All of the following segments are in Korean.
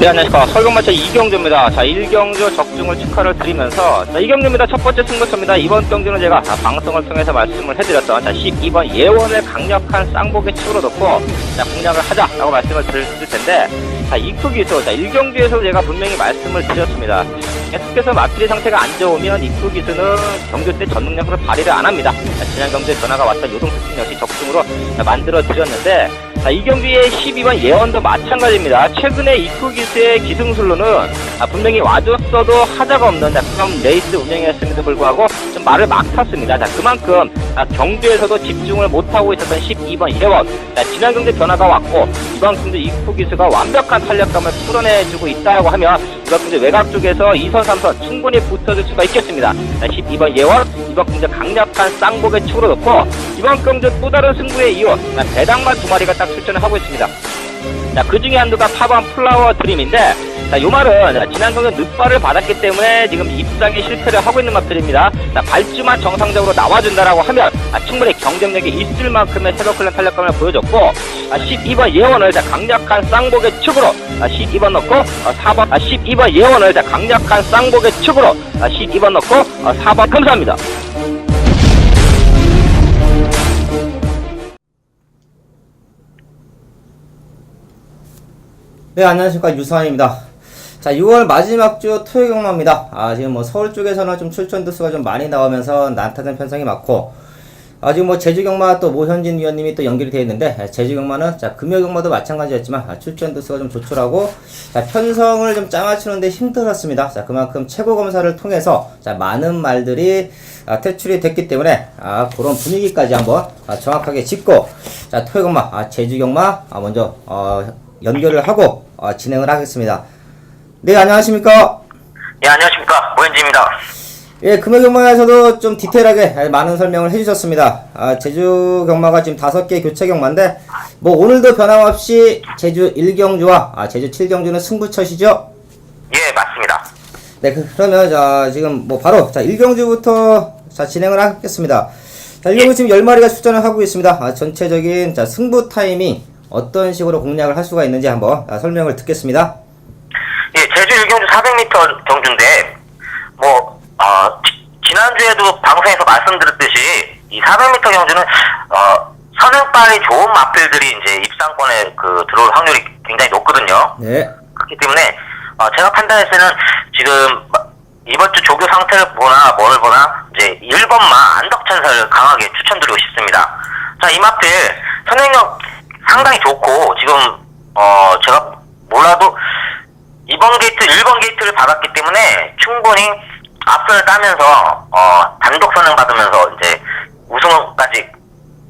네, 안녕하십니까. 설경마차 이경주입니다. 자, 1경주 적중을 축하를 드리면서, 자, 이경주입니다. 첫 번째 승부처입니다. 이번 경주는 제가 방송을 통해서 말씀을 해드렸던, 자, 12번 예원을 강력한 쌍복의 축으로 놓고, 자, 공략을 하자라고 말씀을 드렸을 텐데, 자, 입구기수, 자, 1경주에서 제가 분명히 말씀을 드렸습니다. 계속해서 마필의 상태가 안 좋으면 입구기수는 경주 때 전능력으로 발휘를 안 합니다. 자, 지난 경주에 전화가 왔던 요동특징 역시 적중으로 만들어 드렸는데, 자, 이 경기의 12번 예언도 마찬가지입니다. 최근에 입구기수의 기승술로는 분명히 와줬어도 하자가 없는 그런 레이스 운영이었음에도 불구하고 좀 말을 막 탔습니다. 자, 그만큼 경주에서도 집중을 못하고 있었던 12번 예원. 자, 지난 경기 변화가 왔고 이번 경기 입구기수가 완벽한 탄력감을 풀어내주고 있다고 하면 이번 경기 외곽 쪽에서 2선 3선 충분히 붙어줄 수가 있겠습니다. 자, 12번 예원 이번 경기 강력한 쌍복의 축으로 놓고 이번 경기 또 다른 승부의 이유 배당만 2마리가 딱 출전을 하고 있습니다. 자, 그 중에 한두가 파반 플라워 드림인데, 자, 요 말은 지난 경기 늑발을 받았기 때문에 지금 입상에 실패를 하고 있는 마필입니다. 자, 발주만 정상적으로 나와준다라고 하면 충분히 경쟁력이 있을 만큼의 새벽클랜 탄력감을 보여줬고, 12번 예원을 강력한 쌍복의 축으로 12번 넣고 4번 12번 예원을 강력한 쌍복의 축으로 12번 넣고 4번 감사합니다. 네, 안녕하십니까. 유수환입니다. 자, 6월 마지막 주 토요 경마입니다. 지금 뭐 서울 쪽에서는 좀 출전 두수가 좀 많이 나오면서 난타전 편성이 많고, 지금 뭐 제주 경마 또 모현진 위원님이 또 연결이 되어 있는데, 제주 경마는 자, 금요 경마도 마찬가지였지만, 출전 두수가 좀 조촐하고, 자, 편성을 좀 짜맞추는데 힘들었습니다. 자, 그만큼 최고 검사를 통해서, 자, 많은 말들이 퇴출이 됐기 때문에, 그런 분위기까지 한번 정확하게 짚고, 자, 토요 경마, 제주 경마, 먼저, 연결을 하고 진행을 하겠습니다. 네, 안녕하십니까? 예, 안녕하십니까. 모현지입니다. 예, 금요 경마에서도 좀 디테일하게 많은 설명을 해주셨습니다. 제주 경마가 지금 5개 교체 경마인데, 뭐 오늘도 변함없이 제주 1경주와 제주 7경주는 승부처시죠? 예, 맞습니다. 네, 그러면 자, 지금 뭐 바로 자 1경주부터 자 진행을 하겠습니다. 자, 1경주 지금 10마리가 출전을 하고 있습니다. 전체적인 자 승부 타이밍 어떤 식으로 공략을 할 수가 있는지 한번 설명을 듣겠습니다. 예, 제주 1경주 400m 경주인데, 지난주에도 방송에서 말씀드렸듯이, 이 400m 경주는, 선행빨이 좋은 마필들이 이제 입상권에 들어올 확률이 굉장히 높거든요. 네. 그렇기 때문에, 제가 판단했을 때는 지금, 이번 주 조교 상태를 보나, 뭐를 보나, 이제 1번마 안덕천사를 강하게 추천드리고 싶습니다. 자, 이 마필, 선행력, 상당히 좋고, 지금, 제가 몰라도, 2번 게이트, 1번 게이트를 받았기 때문에, 충분히 앞선을 따면서, 단독 선행 받으면서, 이제, 우승까지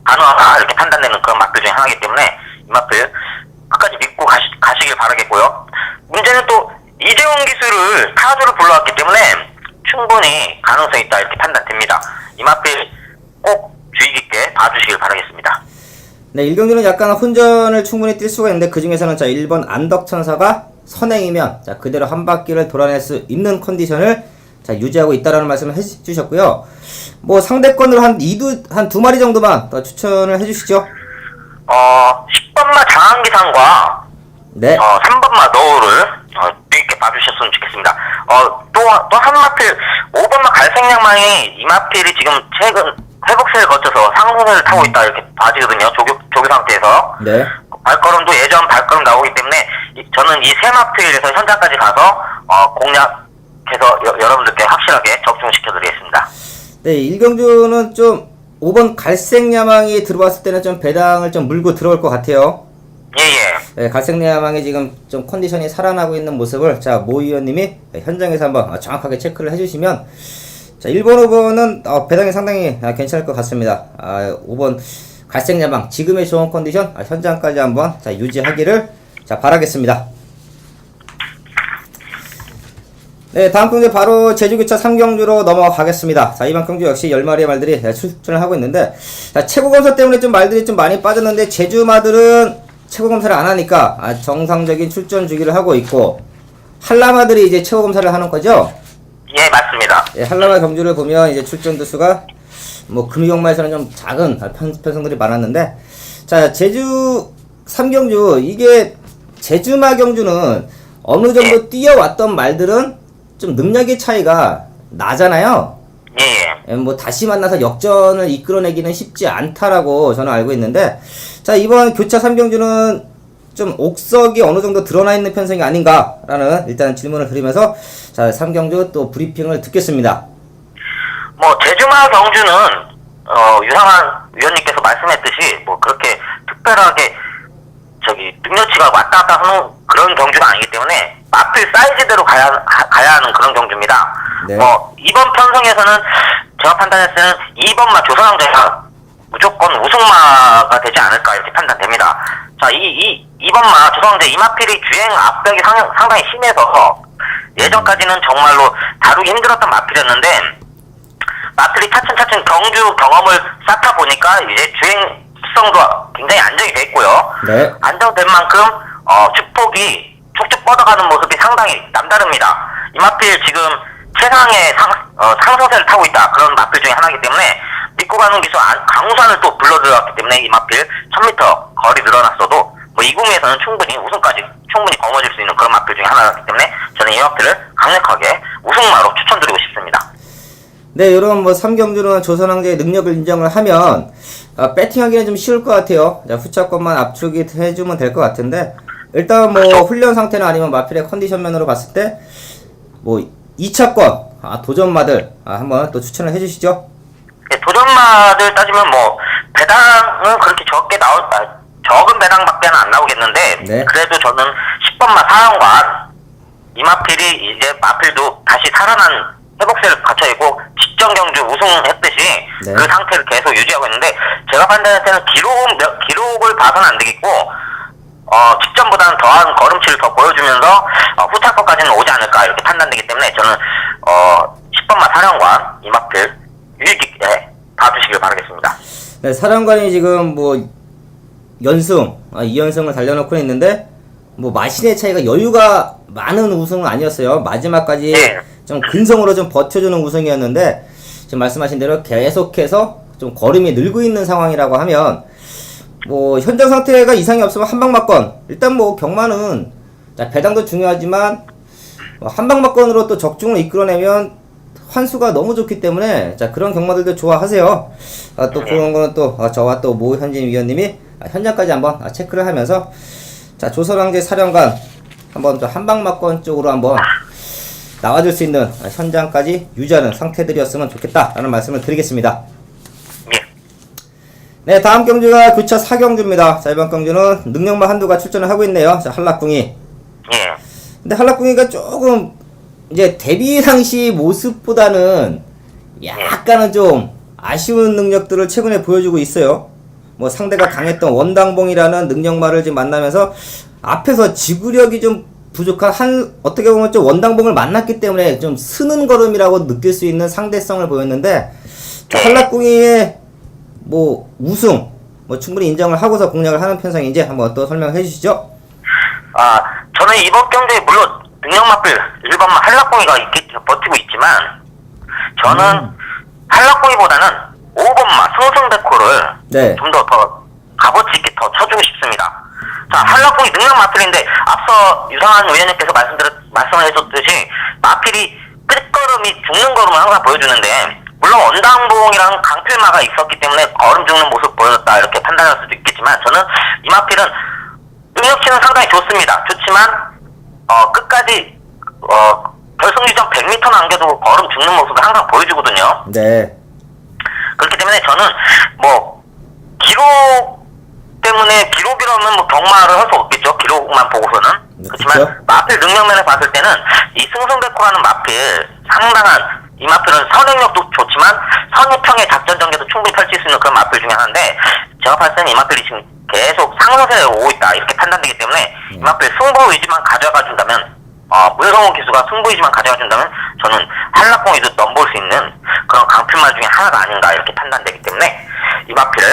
가능하다, 이렇게 판단되는 그런 마필 중에 하나이기 때문에, 이 마필, 끝까지 믿고 가시길 바라겠고요. 문제는 또, 이재용 기수를 타조를 불러왔기 때문에, 충분히 가능성이 있다, 이렇게 판단됩니다. 이 마필 꼭 주의 깊게 봐주시길 바라겠습니다. 네, 1경주는 약간 혼전을 충분히 뛸 수가 있는데, 그 중에서는 자 1번 안덕천사가 선행이면 자 그대로 한 바퀴를 돌아낼 수 있는 컨디션을 자 유지하고 있다라는 말씀을 해주셨고요. 뭐 상대권으로 한 2마리 정도만 더 추천을 해주시죠. 10번마 장항기상과 네. 3번마 너울을 주의깊게 봐주셨으면 좋겠습니다. 또 한 마필 5번마 갈색양망이 이 마필이 지금 최근 회복세를 거쳐서 상승세를 타고 있다 이렇게 봐지거든요. 조교 상태에서. 네. 발걸음도 예전 발걸음 나오기 때문에 저는 이 세 마필에서 현장까지 가서 공략해서 여러분들께 확실하게 적중시켜드리겠습니다. 네, 1경주는 좀 5번 갈색야망이 들어왔을 때는 좀 배당을 좀 물고 들어올 것 같아요. 예예. 네, 갈색야망이 지금 좀 컨디션이 살아나고 있는 모습을 자 모 의원님이 현장에서 한번 정확하게 체크를 해주시면 자 1번, 5번은 배당이 상당히 괜찮을 것 같습니다. 5번 갈색야망 지금의 좋은 컨디션 현장까지 한번 자 유지하기를 자 바라겠습니다. 네, 다음 경주 바로 제주교차 3경주로 넘어가겠습니다. 자, 이번 경주 역시 10마리의 말들이 출전을 하고 있는데, 자, 최고검사 때문에 좀 말들이 좀 많이 빠졌는데, 제주마들은 최고검사를 안 하니까, 정상적인 출전 주기를 하고 있고, 한라마들이 이제 최고검사를 하는 거죠? 예, 맞습니다. 예, 한라마 경주를 보면 이제 출전 두수가, 뭐, 금이경마에서는 좀 작은 편성들이 많았는데, 자, 제주 3경주, 이게, 제주마 경주는 어느 정도 뛰어왔던 말들은 좀 능력의 차이가 나잖아요. 예. 뭐 다시 만나서 역전을 이끌어내기는 쉽지 않다라고 저는 알고 있는데, 자, 이번 교차 3경주는 좀 옥석이 어느 정도 드러나 있는 편성이 아닌가라는 일단 질문을 드리면서, 자, 3경주 또 브리핑을 듣겠습니다. 뭐 제주마 경주는 유상한 위원님께서 말씀했듯이 뭐 그렇게 특별하게 능력치가 왔다 갔다 하는 그런 경주가 아니기 때문에 마필 사이즈대로 가야 하는 그런 경주입니다. 네. 뭐 이번 편성에서는 제가 판단했을 때는 2번마 조선왕제가 무조건 우승마가 되지 않을까 이렇게 판단됩니다. 자, 2번마 조선왕제 이마필이 주행 압력이 상당히 심해서 예전까지는 정말로 다루기 힘들었던 마필이었는데, 마필이 차츰차츰 경주 경험을 쌓다 보니까 이제 주행 특성도 굉장히 안정이 됐고요. 네. 안정된 만큼 축폭이 쭉쭉 뻗어가는 모습이 상당히 남다릅니다. 이마필 지금 최상의 상승세를 타고 있다, 그런 마필 중에 하나이기 때문에 믿고 가는 기수 강우산을 또 불러들였기 때문에 이마필 1000m 거리 늘어났어도 뭐 이 구미에서는 충분히 우승까지 충분히 거머쥘 수 있는 그런 마필 중에 하나이기 때문에 저는 이마필을 강력하게 우승마로 추천드리고 싶습니다. 네, 이런 뭐 3경주는 조선왕제의 능력을 인정을 하면 배팅하기는 좀 쉬울 것 같아요. 자, 후차권만 압축이 해주면 될 것 같은데, 일단 뭐 훈련 상태나 아니면 마필의 컨디션 면으로 봤을 때 뭐 2차권 도전마들 한번 또 추천을 해주시죠. 네, 도전마들 따지면 뭐 배당은 그렇게 적은 배당밖에는 안 나오겠는데, 네. 그래도 저는 10번마 사령관 이마필이 이제 마필도 다시 살아난 회복세를 갖춰 있고 직전 경주 우승했듯이 네. 그 상태를 계속 유지하고 있는데, 제가 판단할 때는 기록을 봐서는 안 되겠고 직전보다는 더한 걸음치를 더 보여주면서 후차권까지는 오지 않을까 이렇게 판단되기 때문에 저는 10번마 사령관 이마필 유의 깊게 봐주시길 바라겠습니다. 네, 사령관이 지금 뭐 연승 2연승을 달려놓고 있는데, 뭐 마신의 차이가 여유가 많은 우승은 아니었어요. 마지막까지 네. 좀 근성으로 좀 버텨주는 우승이었는데, 지금 말씀하신 대로 계속해서 좀 걸음이 늘고 있는 상황이라고 하면, 뭐 현장 상태가 이상이 없으면 한방막건, 일단 뭐 경마는 배당도 중요하지만 한방막건으로 또 적중을 이끌어내면 환수가 너무 좋기 때문에, 자, 그런 경마들도 좋아하세요. 또 그런 거는 또 저와 또 모현진 위원님이 현장까지 한번 체크를 하면서, 자, 조선왕제 사령관 한번 또 한방막건 쪽으로 한번 나와줄 수 있는 현장까지 유지하는 상태들이었으면 좋겠다라는 말씀을 드리겠습니다. 예. 네, 다음 경주가 교차 4경주입니다. 자, 이번 경주는 능력마 한두가 출전을 하고 있네요. 자, 한락궁이. 예. 근데 한락궁이가 조금 이제 데뷔 당시 모습보다는 약간은 좀 아쉬운 능력들을 최근에 보여주고 있어요. 뭐 상대가 강했던 원당봉이라는 능력마를 지금 만나면서 앞에서 지구력이 좀 부족한 어떻게 보면 좀 원당봉을 만났기 때문에 좀 스는 걸음이라고 느낄 수 있는 상대성을 보였는데, 한락궁이의 뭐 우승 뭐 충분히 인정을 하고서 공략을 하는 편성인지 한번 또 설명해 주시죠. 저는 이번 경기에 물론 능력마필 1번마 한락궁이가 버티고 있지만, 저는 한락궁이보다는 5번마 승승백호를 네. 좀 더 값어치 있게 더 쳐주고 싶습니다. 자, 한락궁이 능력 마필인데 앞서 유상한 의원님께서 말씀을 해줬듯이 마필이 끝걸음이 죽는 걸음을 항상 보여주는데, 물론 원당봉이랑 강필마가 있었기 때문에 걸음 죽는 모습 보여줬다 이렇게 판단할 수도 있겠지만, 저는 이 마필은 능력치는 상당히 좋습니다. 좋지만 끝까지 결승 유전 100m 남겨도 걸음 죽는 모습을 항상 보여주거든요. 네. 그렇기 때문에 저는 뭐 기록 때문에 기록이라면 뭐 경마를 할 수 없겠죠. 기록만 보고서는. 네, 그렇지만 그쵸? 마필 능력면에 봤을 때는 이 승승백호라는 마필, 상당한 이 마필은 선행력도 좋지만 선입형의 작전 전개도 충분히 펼칠 수 있는 그런 마필 중에 하나인데, 제가 봤을 때는 이 마필이 지금 계속 상승세에 오고 있다 이렇게 판단되기 때문에 이 마필 승부 의지만 가져가 준다면, 문성호 기수가 승부 의지만 가져가 준다면 저는 한락공에도 넘볼 수 있는 그런 강필마 중에 하나가 아닌가 이렇게 판단되기 때문에 이 마필을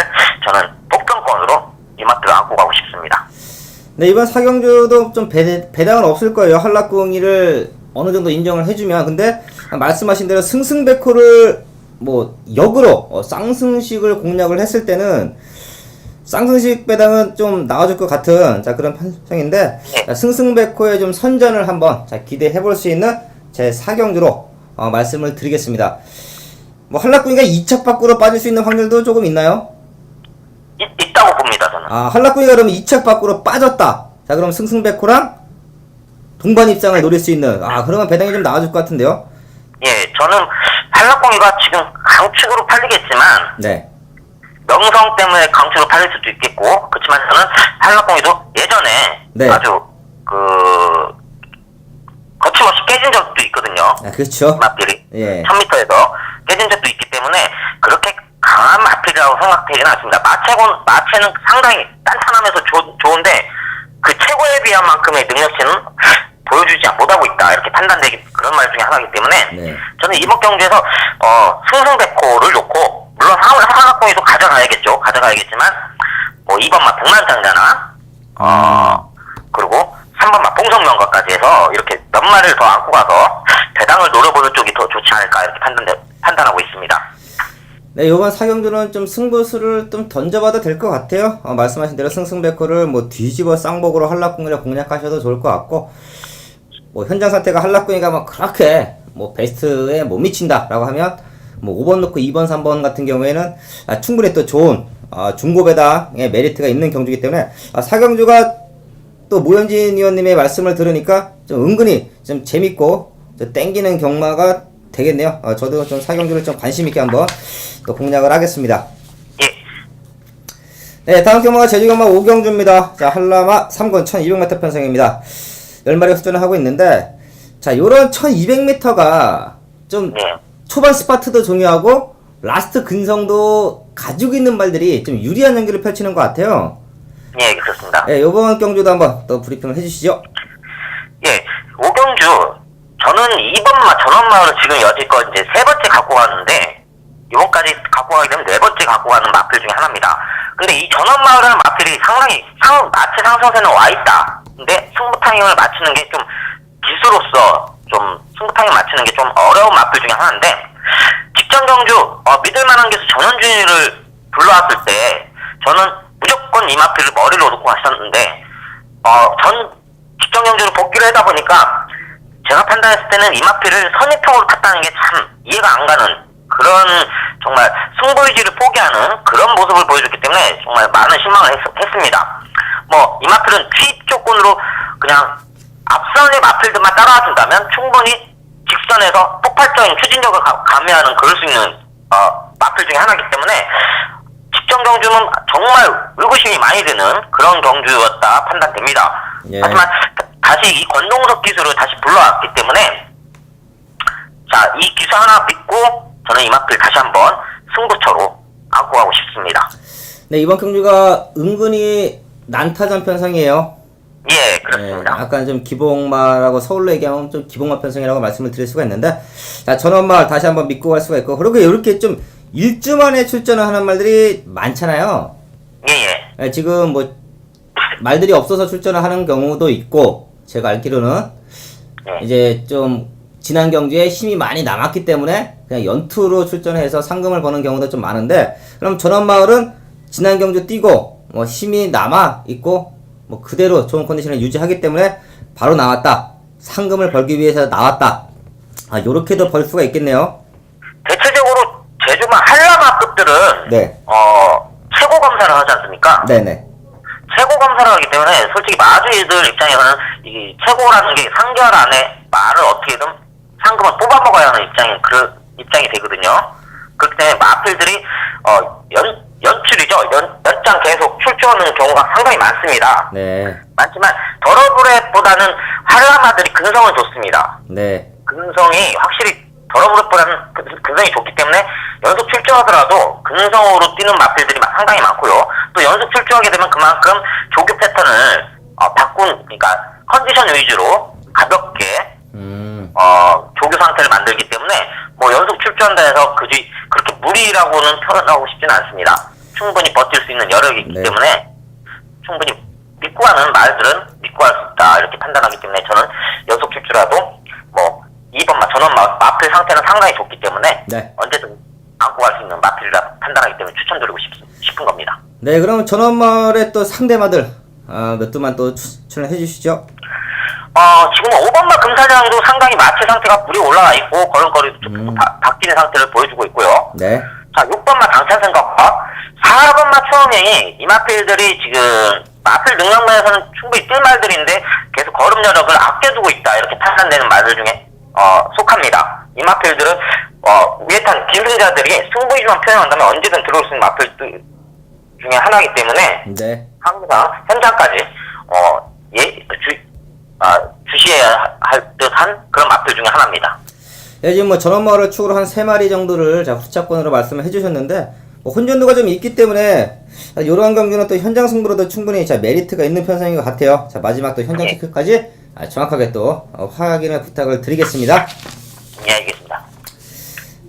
저는 폭등권으로 이 마필을 안고 가고 싶습니다. 네, 이번 사경주도 좀 배당은 없을 거예요. 한락궁이를 어느 정도 인정을 해주면. 근데 말씀하신 대로 승승백호를 뭐 역으로 쌍승식을 공략을 했을 때는 쌍승식 배당은 좀 나와줄 것 같은 자 그런 편성인데 네. 자, 승승백호의 좀 선전을 한번 자 기대해 볼 수 있는 제 4경주로 말씀을 드리겠습니다. 뭐 한라꾼이가 2차 밖으로 빠질 수 있는 확률도 조금 있나요? 있다고 봅니다, 저는. 아 한라꾼이가 그러면 2차 밖으로 빠졌다. 자 그럼 승승백호랑 동반 입장을 노릴 수 있는 그러면 배당이 좀 나와줄 것 같은데요? 예, 저는 한라공이가 지금 강축으로 팔리겠지만 네. 명성 때문에 강축으로 팔릴 수도 있겠고 그렇지만 저는 한라공이도 예전에 네. 아주 거침없이 깨진 적도 있거든요. 그렇죠. 마필이 예. 1000m에서 깨진 적도 있기 때문에 그렇게 강한 마필이라고 생각되지는 않습니다. 마체는 상당히 단단하면서 좋은데 그 최고에 비한 만큼의 능력치는 보여주지 못하고 있다 이렇게 판단되기 그런 말 중에 하나이기 때문에 네. 저는 이번 경주에서 승승백호를 놓고 물론 한라공에도 가져가야겠지만 뭐 2번마 백만장자나 그리고 3번마 봉성명가까지 해서 이렇게 몇 마리를 더 안고 가서 배당을 노려보는 쪽이 더 좋지 않을까 이렇게 판단하고 있습니다. 네, 이번 4경주는 좀 승부수를 좀 던져봐도 될 것 같아요. 말씀하신 대로 승승백호를 뭐 뒤집어 쌍복으로 한라꾼이라 공략하셔도 좋을 것 같고, 뭐 현장 상태가 한라꾼이가 뭐 그렇게 뭐 베스트에 못 미친다라고 하면 뭐 5번 놓고 2번, 3번 같은 경우에는 충분히 또 좋은 중고 배당의 메리트가 있는 경주이기 때문에 4경주가 또 모현진 의원님의 말씀을 들으니까 좀 은근히 좀 재밌고 좀 땡기는 경마가 되겠네요. 저도 좀 4경주를 좀 관심있게 한번 또 공략을 하겠습니다. 예. 네, 다음 경마가 제주경마 5경주입니다. 자, 한라마 3군 1200m 편성입니다. 10마리가 수전을 하고 있는데, 자, 요런 1200m가 좀 네. 초반 스파트도 중요하고, 라스트 근성도 가지고 있는 말들이 좀 유리한 연기를 펼치는 것 같아요. 예, 그렇습니다. 네, 요번 경주도 한번 또 브리핑을 해주시죠. 예, 5경주 저는 2번마 전원마을을 지금 여지껏 이제 3번째 갖고 가는데 이번까지 갖고 가게 되면 4번째 갖고 가는 마필 중에 하나입니다. 근데 이 전원마을이라는 마필이 상당히 마체 상승세는 와있다. 근데 승부 타임을 맞추는 게 좀 기수로서 좀 승부 타임 맞추는 게 좀 어려운 마필 중에 하나인데 직전 경주 믿을만한 기수 전현준이를 불러왔을 때 저는 무조건 이 마필을 머리로 놓고 갔었는데 전 직전 경주를 복귀를 하다 보니까 제가 판단했을 때는 이마필을 선입형으로 탔다는 게 참 이해가 안 가는 그런 정말 승부의지를 포기하는 그런 모습을 보여줬기 때문에 정말 많은 실망을 했습니다. 뭐 이마필은 투입 조건으로 그냥 앞선의 마필들만 따라와준다면 충분히 직선에서 폭발적인 추진력을 가미하는 그럴 수 있는 마필 중에 하나이기 때문에 직전 경주는 정말 의구심이 많이 드는 그런 경주였다 판단됩니다. 예. 하지만 다시 이 권동석 기수를 다시 불러왔기 때문에 자, 이 기수 하나 믿고 저는 이 마필 다시 한번 승부처로 안고 가고 싶습니다. 네, 이번 경주가 은근히 난타전 편성이에요. 예, 그렇습니다. 네, 약간 좀 기봉마라고 서울로 얘기하면 좀 기봉마 편성이라고 말씀을 드릴 수가 있는데, 자, 전원마을 다시 한번 믿고 갈 수가 있고, 그리고 이렇게 좀 일주 만에 출전을 하는 말들이 많잖아요. 예. 네, 지금 뭐 말들이 없어서 출전을 하는 경우도 있고, 제가 알기로는 이제 좀 지난 경주에 힘이 많이 남았기 때문에 그냥 연투로 출전해서 상금을 버는 경우도 좀 많은데, 그럼 전원마을은 지난 경주 뛰고 뭐 힘이 남아 있고 뭐 그대로 좋은 컨디션을 유지하기 때문에 바로 나왔다, 상금을 벌기 위해서 나왔다, 요렇게도 벌 수가 있겠네요. 대체적으로 제주만 한라마급들은 네. 최고 검사를 하지 않습니까? 네네. 최고 검사를 하기 때문에 솔직히 마주이들 입장에서는 이 최고라는 게 3개월 안에 말을 어떻게든 상금을 뽑아먹어야 하는 입장이 되거든요. 그렇기 때문에 마필들이 연출이죠. 연장 계속 출조하는 경우가 상당히 많습니다. 네. 많지만 더러브렛보다는 한라마들이 근성은 좋습니다. 네. 근성이 확실히 더러브렛보다는 근성이 좋기 때문에 연속 출조하더라도 근성으로 뛰는 마필들이 상당히 많고요. 또 연속 출조하게 되면 그만큼 조교 패턴을 그러니까 컨디션 위주로 가볍게 조교 상태를 만들기 때문에 뭐 연속 출조한다 해서 그렇게 무리라고는 표현하고 싶지는 않습니다. 충분히 버틸 수 있는 여력이 있기 네. 때문에 충분히 믿고 하는 말들은 믿고 할 수 있다 이렇게 판단하기 때문에 저는 연속 출조라도 뭐 2번마 전원 마필 상태는 상당히 좋기 때문에 네. 언제든 안고 갈 수 있는 마필이라 판단하기 때문에 추천드리고 싶은 겁니다. 네, 그럼 전원말의 또 상대마들 몇 두만 또 추천을 해주시죠. 지금 5번마 금사장도 상당히 마체 상태가 물이 올라가 있고 걸음걸이도 좀 바뀌는 상태를 보여주고 있고요. 네. 자, 6번마 당찬 생각과 4번마 추억명이 이 마필들이 지금 마필 능력면에서는 충분히 뜰 말들인데 계속 걸음 여력을 아껴두고 있다 이렇게 판단되는 말들 중에 속합니다. 이 마필들은 위에 탄 기승자들이 승부이지만 표현한다면 언제든 들어올 수 있는 마필들 중에 하나이기 때문에 네. 항상 현장까지 주시해야 할 듯한 그런 마필 중에 하나입니다. 네, 지금 뭐 전원마을을 축으로 한 3마리 정도를 자 후차권으로 말씀을 해주셨는데 뭐 혼전도가 좀 있기 때문에 이러한 경기는 또 현장 승부로도 충분히 자 메리트가 있는 편성인 것 같아요. 자 마지막 또 현장 체크까지 정확하게 또 확인을 부탁을 드리겠습니다. 예, 알겠습니다.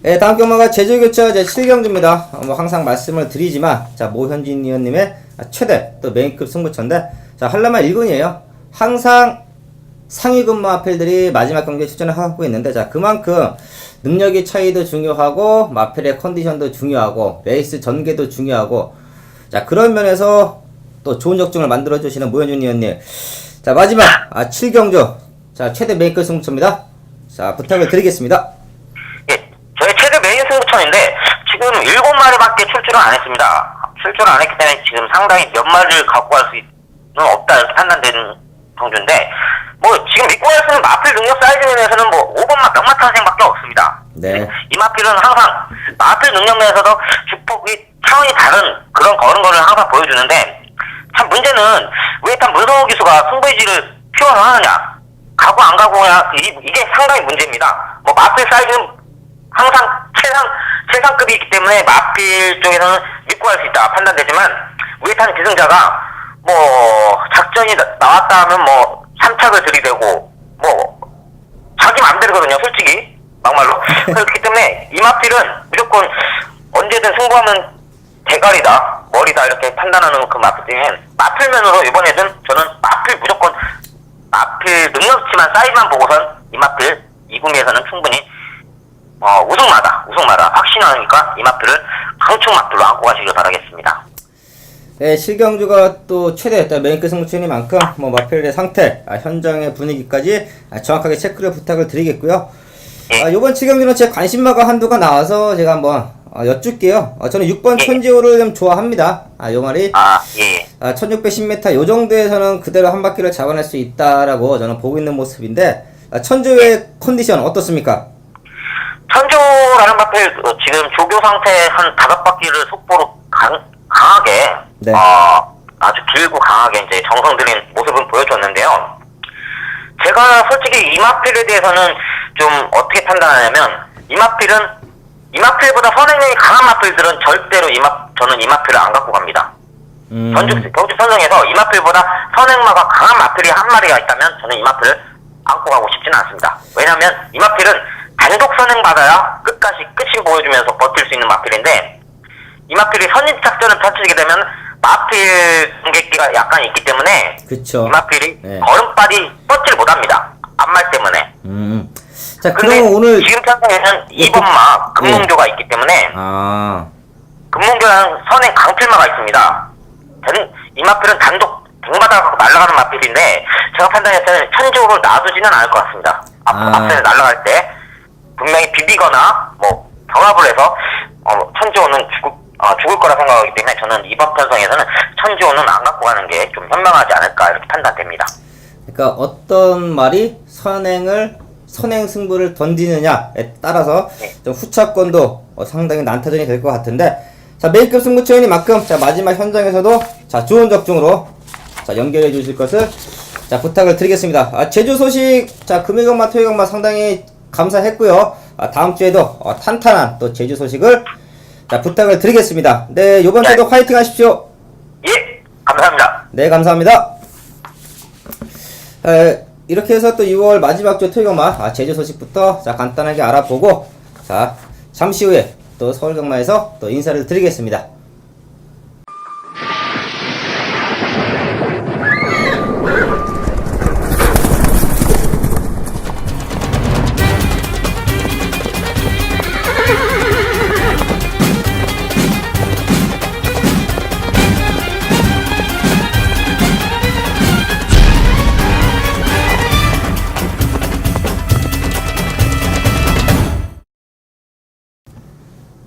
네, 다음 경마가 제주교차 제7경주입니다. 뭐 항상 말씀을 드리지만 자 모현진 위원님의 최대 또 메인급 승부처인데 자 한라마 1군이에요. 항상 상위 근무 마필들이 마지막 경기에 출전을 하고 있는데 자 그만큼 능력의 차이도 중요하고 마필의 컨디션도 중요하고 레이스 전개도 중요하고 자 그런 면에서 또 좋은 적중을 만들어 주시는 모현준 위원님 자 마지막 7경주 자 최대 메인급 승부처입니다. 자 부탁을 드리겠습니다. 예, 저희 최대 메인 승부처인데 지금 7마리밖에 출전을 안 했습니다. 출전을 안 했기 때문에 지금 상당히 몇 마리를 갖고 갈 수는 없다 이렇게 판단되는 경주인데 뭐 지금 믿고 갈 수 있는 마필 능력 사이즈 면에서는 뭐 5번마 명마탄생밖에 없습니다. 네. 이 마필은 항상 마필 능력 면에서도 주폭이 차원이 다른 그런 걸음걸이를 항상 보여주는데 참 문제는 왜 일단 문성호 기수가 승부의지를 표현하느냐 가고 안 가고냐 이게 상당히 문제입니다. 뭐 마필 사이즈는 항상 최상급이기 때문에 마필 쪽에서는 믿고 갈 수 있다 판단되지만 우회탄 기승자가 뭐 작전이 나왔다 하면 뭐 3착을 들이대고 뭐 자기 맘대로거든요 솔직히 막말로 그렇기 때문에 이 마필은 무조건 언제든 승부하면 대가리다 머리다 이렇게 판단하는 그 마필 중에 마필면으로 이번에는 저는 마필 무조건 마필 능력치만 사이즈만 보고선 이 마필 이 구미에서는 충분히 우승마다 확신하니까 이 마필을 강축 마필로 안고 가시길 바라겠습니다. 네, 실경주가 또 최대 메인급 승부처이니만큼 뭐 마필의 상태, 현장의 분위기까지 정확하게 체크를 부탁을 드리겠고요. 요번 7경주는 제 관심마가 한두가 나와서 제가 한번 여쭐게요. 저는 6번 천지호를 좀 좋아합니다. 요 말이 1610m 요 정도에서는 그대로 한 바퀴를 잡아낼 수 있다라고 저는 보고 있는 모습인데 천지호의 컨디션 어떻습니까? 천조라는 마필 지금 조교 상태 한 5바퀴를 속보로 강하게 네. 아주 길고 강하게 이제 정성 들인 모습을 보여줬는데요. 제가 솔직히 이 마필에 대해서는 좀 어떻게 판단하냐면 이 마필보다 선행력이 강한 마필들은 절대로 저는 이 마필을 안 갖고 갑니다. 경주 선정에서 이 마필보다 선행마가 강한 마필이 한 마리가 있다면 저는 이 마필을 안고 가고 싶지는 않습니다. 왜냐하면 이 마필은 단독 선행받아야 끝이 보여주면서 버틸 수 있는 마필인데 이 마필이 선진 작전을 펼치게 되면 마필 공격기가 약간 있기 때문에 그쵸. 이 마필이 네. 걸음발이 뻗지를 못합니다. 앞말 때문에. 자, 근데 그럼 오늘 지금 편성에는 2번마 금문교가 있기 때문에 금문교는 선행 강필마가 있습니다. 이 마필은 단독 등받아 날아가는 마필인데 제가 판단했을 때는 천지호를 놔두지는 않을 것 같습니다. 앞선에 날아갈 때 분명히 비비거나 뭐 경합을 해서 천지호는 죽을 거라 생각하기 때문에 저는 이번 편성에서는 천지호는 안 갖고 가는 게 좀 현명하지 않을까 이렇게 판단됩니다. 그러니까 어떤 말이 선행 승부를 던지느냐에 따라서 좀 후차권도 상당히 난타전이 될 것 같은데 자 메인급 승부처이니만큼 자 마지막 현장에서도 자 좋은 적중으로 자 연결해 주실 것을 자 부탁을 드리겠습니다. 제주 소식 자 금요경마 토요경마 상당히 감사했고요. 다음 주에도 탄탄한 또 제주 소식을 자 부탁을 드리겠습니다. 네 요번 주도 화이팅 하십시오. 예 감사합니다. 네 감사합니다. 이렇게 해서 또 6월 마지막 주 토요경마 제주 소식부터 자 간단하게 알아보고 자 잠시 후에 또 서울경마에서 또 인사를 드리겠습니다.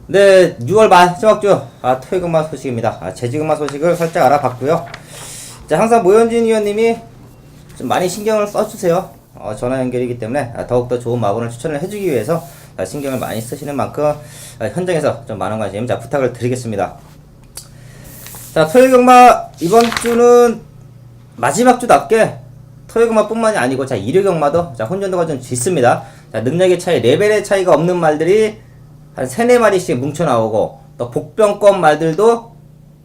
네, 6월 마지막 주 토요일마 소식입니다. 재지금마 소식을 살짝 알아봤고요. 자, 항상 모현진 위원님이 좀 많이 신경을 써주세요. 전화 연결이기 때문에 더욱더 좋은 마블을 추천을 해주기 위해서 신경을 많이 쓰시는 만큼 현장에서 좀 많은 관심 부탁을 드리겠습니다. 자, 토요일경마 이번 주는 마지막 주답게 토요일경마뿐만이 아니고 일요경마도 혼전도가 좀 짙습니다. 능력의 차이, 레벨의 차이가 없는 말들이 한 3-4마리씩 뭉쳐 나오고, 또 복병권 말들도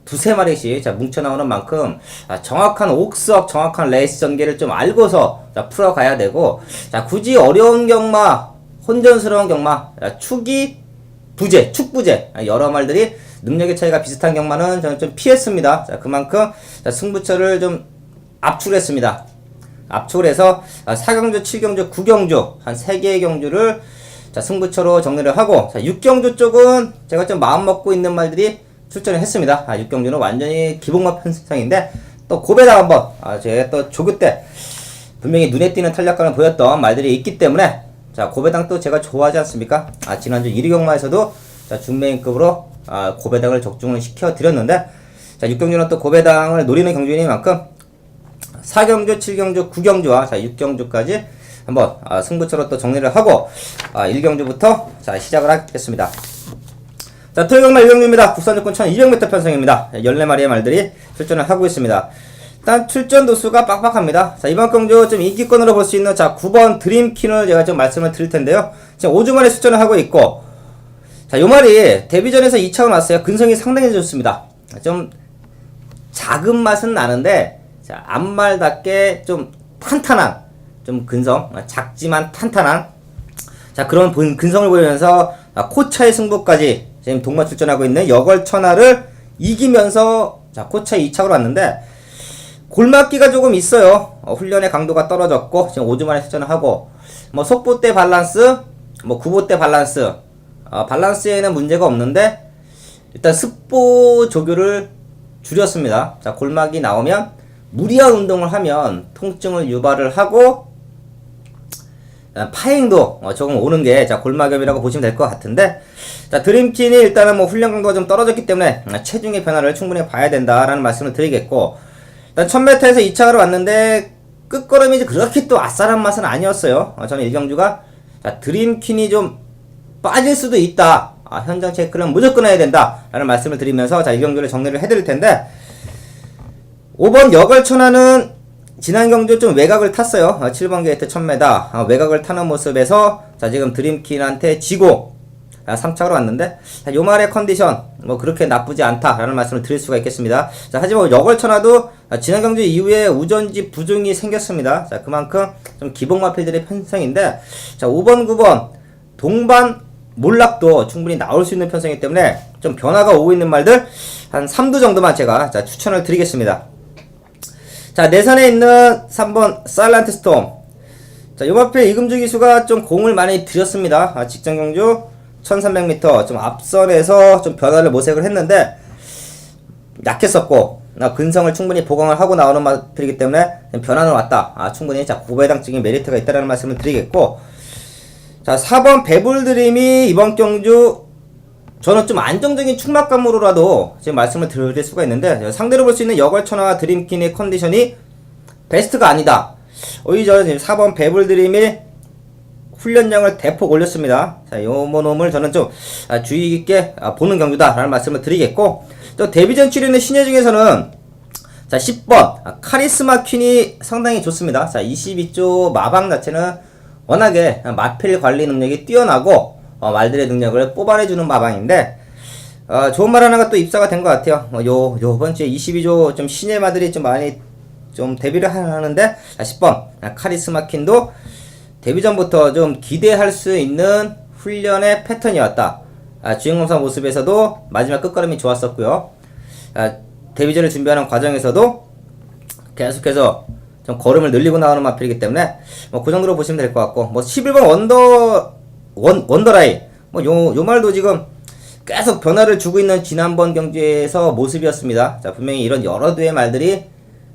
2-3마리씩 뭉쳐 나오는 만큼 정확한 옥석, 정확한 레이스 전개를 좀 알고서 풀어가야 되고, 굳이 어려운 경마, 혼전스러운 경마, 축이 부재, 축부재 여러 말들이 능력의 차이가 비슷한 경마는 저는 좀 피했습니다. 그만큼 승부처를 좀 압축했습니다. 압축을 해서 4경주, 7경주, 9경주 한 3개의 경주를 승부처로 정리를 하고, 6경주 쪽은 제가 좀 마음 먹고 있는 말들이 출전을 했습니다. 6경주는 완전히 기복마 편성인데, 또 고배당 한번 제가 또 조교 때 분명히 눈에 띄는 탄력감을 보였던 말들이 있기 때문에, 고배당 또 제가 좋아하지 않습니까? 지난주 1위 경마에서도 중메인급으로 고배당을 적중을 시켜드렸는데, 6경주는 또 고배당을 노리는 경주이니만큼 4경주, 7경주, 9경주와 6경주까지 한번 승부처로 또 정리를 하고 1경주부터 시작을 하겠습니다. 토요일경마 1경주입니다. 국산조건 1200m 편성입니다. 14마리의 말들이 출전을 하고 있습니다. 일단 출전 도수가 빡빡합니다. 이번 경주 좀 인기권으로 볼 수 있는 9번 드림킨을 제가 좀 말씀을 드릴 텐데요. 지금 5주 만에 출전을 하고 있고, 요 말이 데뷔전에서 2차로 났어요. 근성이 상당히 좋습니다. 좀 작은 맛은 나는데, 앞말답게 좀 탄탄한, 좀 근성, 작지만 탄탄한 그런 근성을 보이면서 코차의 승부까지 지금 동마 출전하고 있는 여걸천하를 이기면서 코차 2차로 왔는데, 골맞기가 조금 있어요. 훈련의 강도가 떨어졌고 지금 5주 만에 출전을 하고, 속보 때 밸런스, 구보 때 밸런스, 밸런스에는 문제가 없는데 일단 습보 조교를 줄였습니다. 골막이 나오면 무리한 운동을 하면 통증을 유발을 하고 파행도 조금 오는 게 골막염이라고 보시면 될 것 같은데, 드림킨이 일단은 훈련 강도가 좀 떨어졌기 때문에 체중의 변화를 충분히 봐야 된다라는 말씀을 드리겠고, 일단 1000m에서 2차로 왔는데 끝걸음이 그렇게 또 아싸란 맛은 아니었어요. 저는 1경주가 드림킨이 좀 빠질 수도 있다, 현장 체크는 무조건 해야 된다 라는 말씀을 드리면서 1경주를 정리를 해드릴 텐데, 5번 여걸천하는 지난 경주 좀 외곽을 탔어요. 7번 게이트 1000m 외곽을 타는 모습에서 지금 드림킨한테 지고 3차로 왔는데, 요 말의 컨디션 그렇게 나쁘지 않다라는 말씀을 드릴 수가 있겠습니다. 하지만 여걸천하도 지난 경주 이후에 우전지 부종이 생겼습니다. 그만큼 좀 기복마필들의 편성인데, 5번 9번 동반 몰락도 충분히 나올 수 있는 편성이기 때문에 좀 변화가 오고 있는 말들 한 3두 정도만 제가 추천을 드리겠습니다. 내선에 있는 3번 사일런트 스톰. 요 앞에 이금주 기수가 좀 공을 많이 들였습니다. 직전 경주 1300m 좀 앞선에서 좀 변화를 모색을 했는데 약했었고, 근성을 충분히 보강을 하고 나오는 마필이기 때문에 변화는 왔다. 충분히 고배당적인 메리트가 있다는 말씀을 드리겠고, 4번 배불드림이 이번 경주 저는 좀 안정적인 축막감으로라도 지금 말씀을 드릴 수가 있는데, 상대로 볼 수 있는 여걸천하와 드림킨의 컨디션이 베스트가 아니다. 오히려 4번 배불드림이 훈련량을 대폭 올렸습니다. 요놈을 저는 좀 주의 깊게 보는 경주다 라는 말씀을 드리겠고, 또 데뷔전 치르는 신예 중에서는 10번 카리스마 퀸이 상당히 좋습니다. 22조 마방 자체는 워낙에 마필 관리 능력이 뛰어나고 말들의 능력을 뽑아내주는 마방인데, 좋은 말 하나가 또 입사가 된 것 같아요. 요번 주에 22조 좀 신예 마들이 좀 많이 좀 데뷔를 하는데, 10번 카리스마 퀸도 데뷔전부터 좀 기대할 수 있는 훈련의 패턴이었다. 주행검사 모습에서도 마지막 끝걸음이 좋았었고요. 데뷔전을 준비하는 과정에서도 계속해서 좀 걸음을 늘리고 나오는 마필이기 때문에 그 정도로 보시면 될 것 같고, 11번 원더라이 요 말도 지금 계속 변화를 주고 있는 지난번 경주에서 모습이었습니다. 분명히 이런 여러 두의 말들이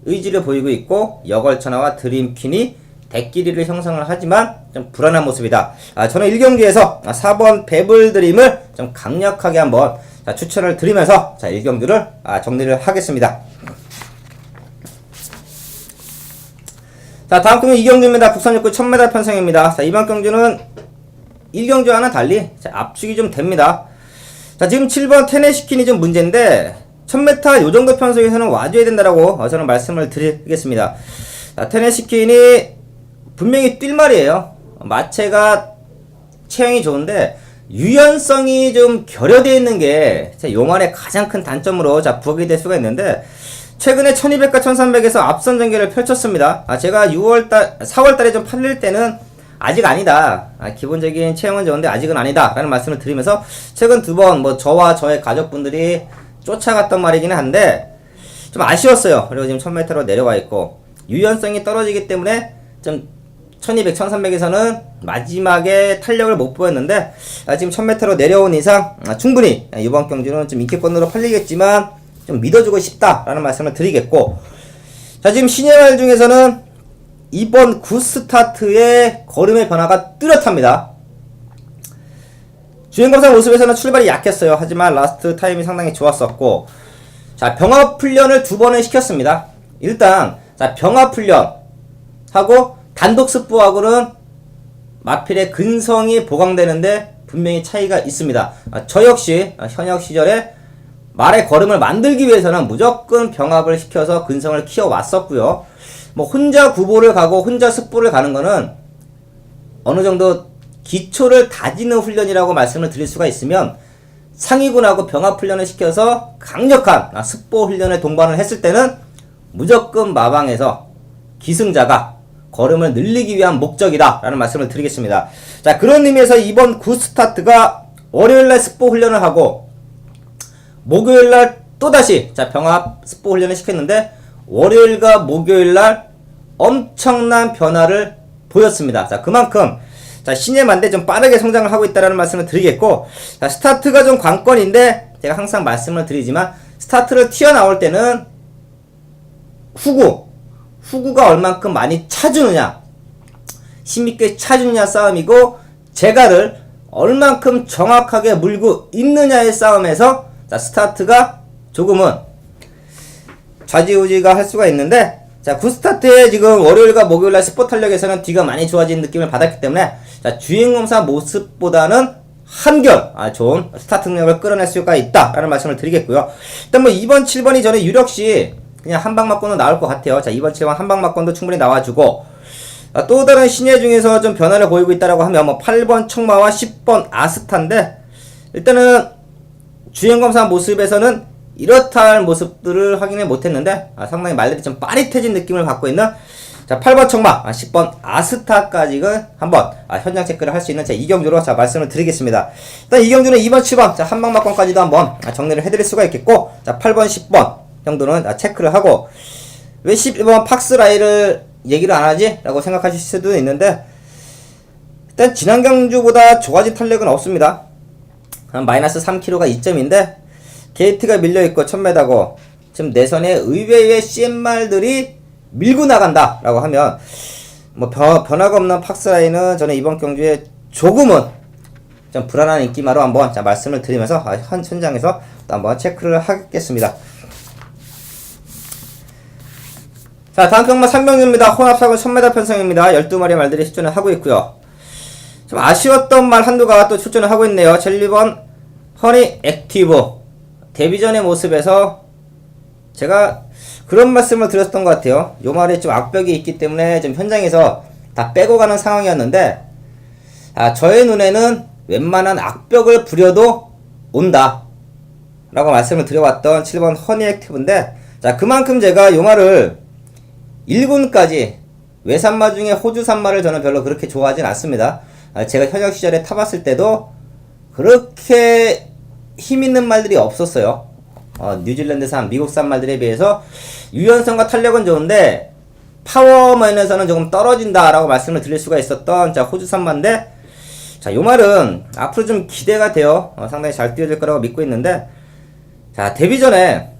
의지를 보이고 있고, 여걸천하와 드림퀸이 대끼리를 형성을 하지만 좀 불안한 모습이다. 저는 1경기에서 4번 배불드림을 좀 강력하게 한번 추천을 드리면서 1경기를 정리를 하겠습니다. 다음 경기 2경주입니다. 국산육구 1000m 편성입니다. 이번 경주는 1경주와는 달리 압축이 좀 됩니다. 지금 7번 테네시킨이 좀 문제인데 1000m 요정도 편성에서는 와줘야 된다라고 저는 말씀을 드리겠습니다. 테네시킨이 분명히 뛸 말이에요. 마체가 체형이 좋은데 유연성이 좀 결여되어 있는 게 요만의 가장 큰 단점으로 부각이 될 수가 있는데 최근에 1200과 1300에서 앞선 전개를 펼쳤습니다. 제가 4월달에 좀 팔릴 때는 아직 아니다. 기본적인 체형은 좋은데 아직은 아니다. 라는 말씀을 드리면서 최근 2번 저와 저의 가족분들이 쫓아갔던 말이기는 한데 좀 아쉬웠어요. 그리고 지금 1000m로 내려와 있고 유연성이 떨어지기 때문에 좀 1200, 1300에서는 마지막에 탄력을 못 보였는데 지금 1000m로 내려온 이상 충분히 이번 경주는 좀 인기권으로 팔리겠지만 좀 믿어주고 싶다라는 말씀을 드리겠고 지금 신예말 중에서는 이번 굿스타트의 걸음의 변화가 뚜렷합니다. 주행검사 모습에서는 출발이 약했어요. 하지만 라스트 타임이 상당히 좋았었고 병합훈련을 2번을 시켰습니다. 일단 병합훈련 하고 단독 스포하고는 마필의 근성이 보강되는데 분명히 차이가 있습니다. 저 역시 현역 시절에 말의 걸음을 만들기 위해서는 무조건 병합을 시켜서 근성을 키워왔었고요. 혼자 구보를 가고 혼자 습보를 가는 거는 어느 정도 기초를 다지는 훈련이라고 말씀을 드릴 수가 있으면 상위군하고 병합 훈련을 시켜서 강력한 습보 훈련을 동반을 했을 때는 무조건 마방에서 기승자가 걸음을 늘리기 위한 목적이다 라는 말씀을 드리겠습니다. 그런 의미에서 이번 굿스타트가 월요일날 습보 훈련을 하고 목요일날 또다시 병합 습보 훈련을 시켰는데 월요일과 목요일날 엄청난 변화를 보였습니다. 그만큼 신예만대 좀 빠르게 성장을 하고 있다는 말씀을 드리겠고 스타트가 좀 관건인데 제가 항상 말씀을 드리지만 스타트를 튀어나올 때는 후구가 얼만큼 많이 차주느냐 힘있게 차주느냐 싸움이고 제가를 얼만큼 정확하게 물고 있느냐의 싸움에서 스타트가 조금은 좌지우지가 할 수가 있는데 굿스타트에 지금 월요일과 목요일날 스포 탄력에서는 뒤가 많이 좋아진 느낌을 받았기 때문에 주행검사 모습보다는 한결 좋은 스타트 능력을 끌어낼 수가 있다라는 말씀을 드리겠고요. 일단 2번, 7번이 저는 유력시 그냥 한방 맞고는 나올 것 같아요. 2번, 7번 한방 맞고도 충분히 나와주고 또 다른 신예 중에서 좀 변화를 보이고 있다라고 하면 8번 청마와 10번 아스타인데 일단은 주행검사 모습에서는 이렇다 할 모습들을 확인을 못했는데 상당히 말들이 좀 빠릿해진 느낌을 갖고 있는 8번 청마, 10번 아스타까지는 한번 현장 체크를 할 수 있는 제 이경주로 말씀을 드리겠습니다. 일단 이경주는 2번, 7번 한방막권까지도 한번 정리를 해드릴 수가 있겠고 8번, 10번 정도는 체크를 하고 왜 11번 팍스라이를 얘기를 안하지? 라고 생각하실 수도 있는데 일단 지난 경주보다 좋아진 탄력은 없습니다. 한 마이너스 3kg가 이점인데 게이트가 밀려있고 1000m고 지금 내선에 의외의 CMR들이 밀고 나간다 라고 하면 변화가 없는 팍스라인은 저는 이번 경주에 조금은 좀 불안한 인기마로 한번 말씀을 드리면서 현장에서 또 한번 체크를 하겠습니다. 다음 경마 3경주입니다. 혼합사고 1000m 편성입니다. 12마리 말들이 출전을 하고 있고요. 좀 아쉬웠던 말 한두가 또 출전을 하고 있네요. 1번 허니 액티브 데뷔전의 모습에서 제가 그런 말씀을 드렸던 것 같아요. 요 말에 좀 악벽이 있기 때문에 좀 현장에서 다 빼고 가는 상황이었는데 저의 눈에는 웬만한 악벽을 부려도 온다 라고 말씀을 드려왔던 7번 허니 액티브인데 그만큼 제가 요 말을 1군까지 외산마 중에 호주 산마를 저는 별로 그렇게 좋아하진 않습니다. 제가 현역 시절에 타봤을 때도 그렇게 힘있는 말들이 없었어요. 뉴질랜드산, 미국산 말들에 비해서 유연성과 탄력은 좋은데 파워 면에서는 조금 떨어진다라고 말씀을 드릴 수가 있었던 호주산 마인데 요 말은 앞으로 좀 기대가 돼요. 상당히 잘 뛰어질 거라고 믿고 있는데 데뷔 전에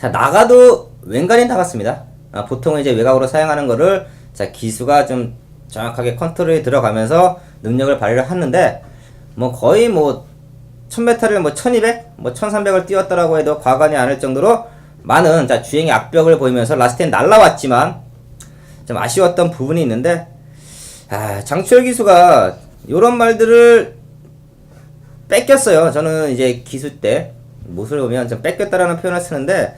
나가도 웬간히 나갔습니다. 보통은 이제 외곽으로 사용하는 거를 자, 기수가 좀 정확하게 컨트롤이 들어가면서 능력을 발휘를 하는데, 뭐 거의 뭐 1000m를 뭐 1200, 뭐 1300을 뛰었다라고 해도 과간이 않을 정도로 많은 자, 주행의 악벽을 보이면서 라스트엔 날라왔지만 좀 아쉬웠던 부분이 있는데, 장추열 기수가 요런 말들을 뺏겼어요. 저는 이제 기수 때 모습을 보면 좀 뺏겼다라는 표현을 쓰는데,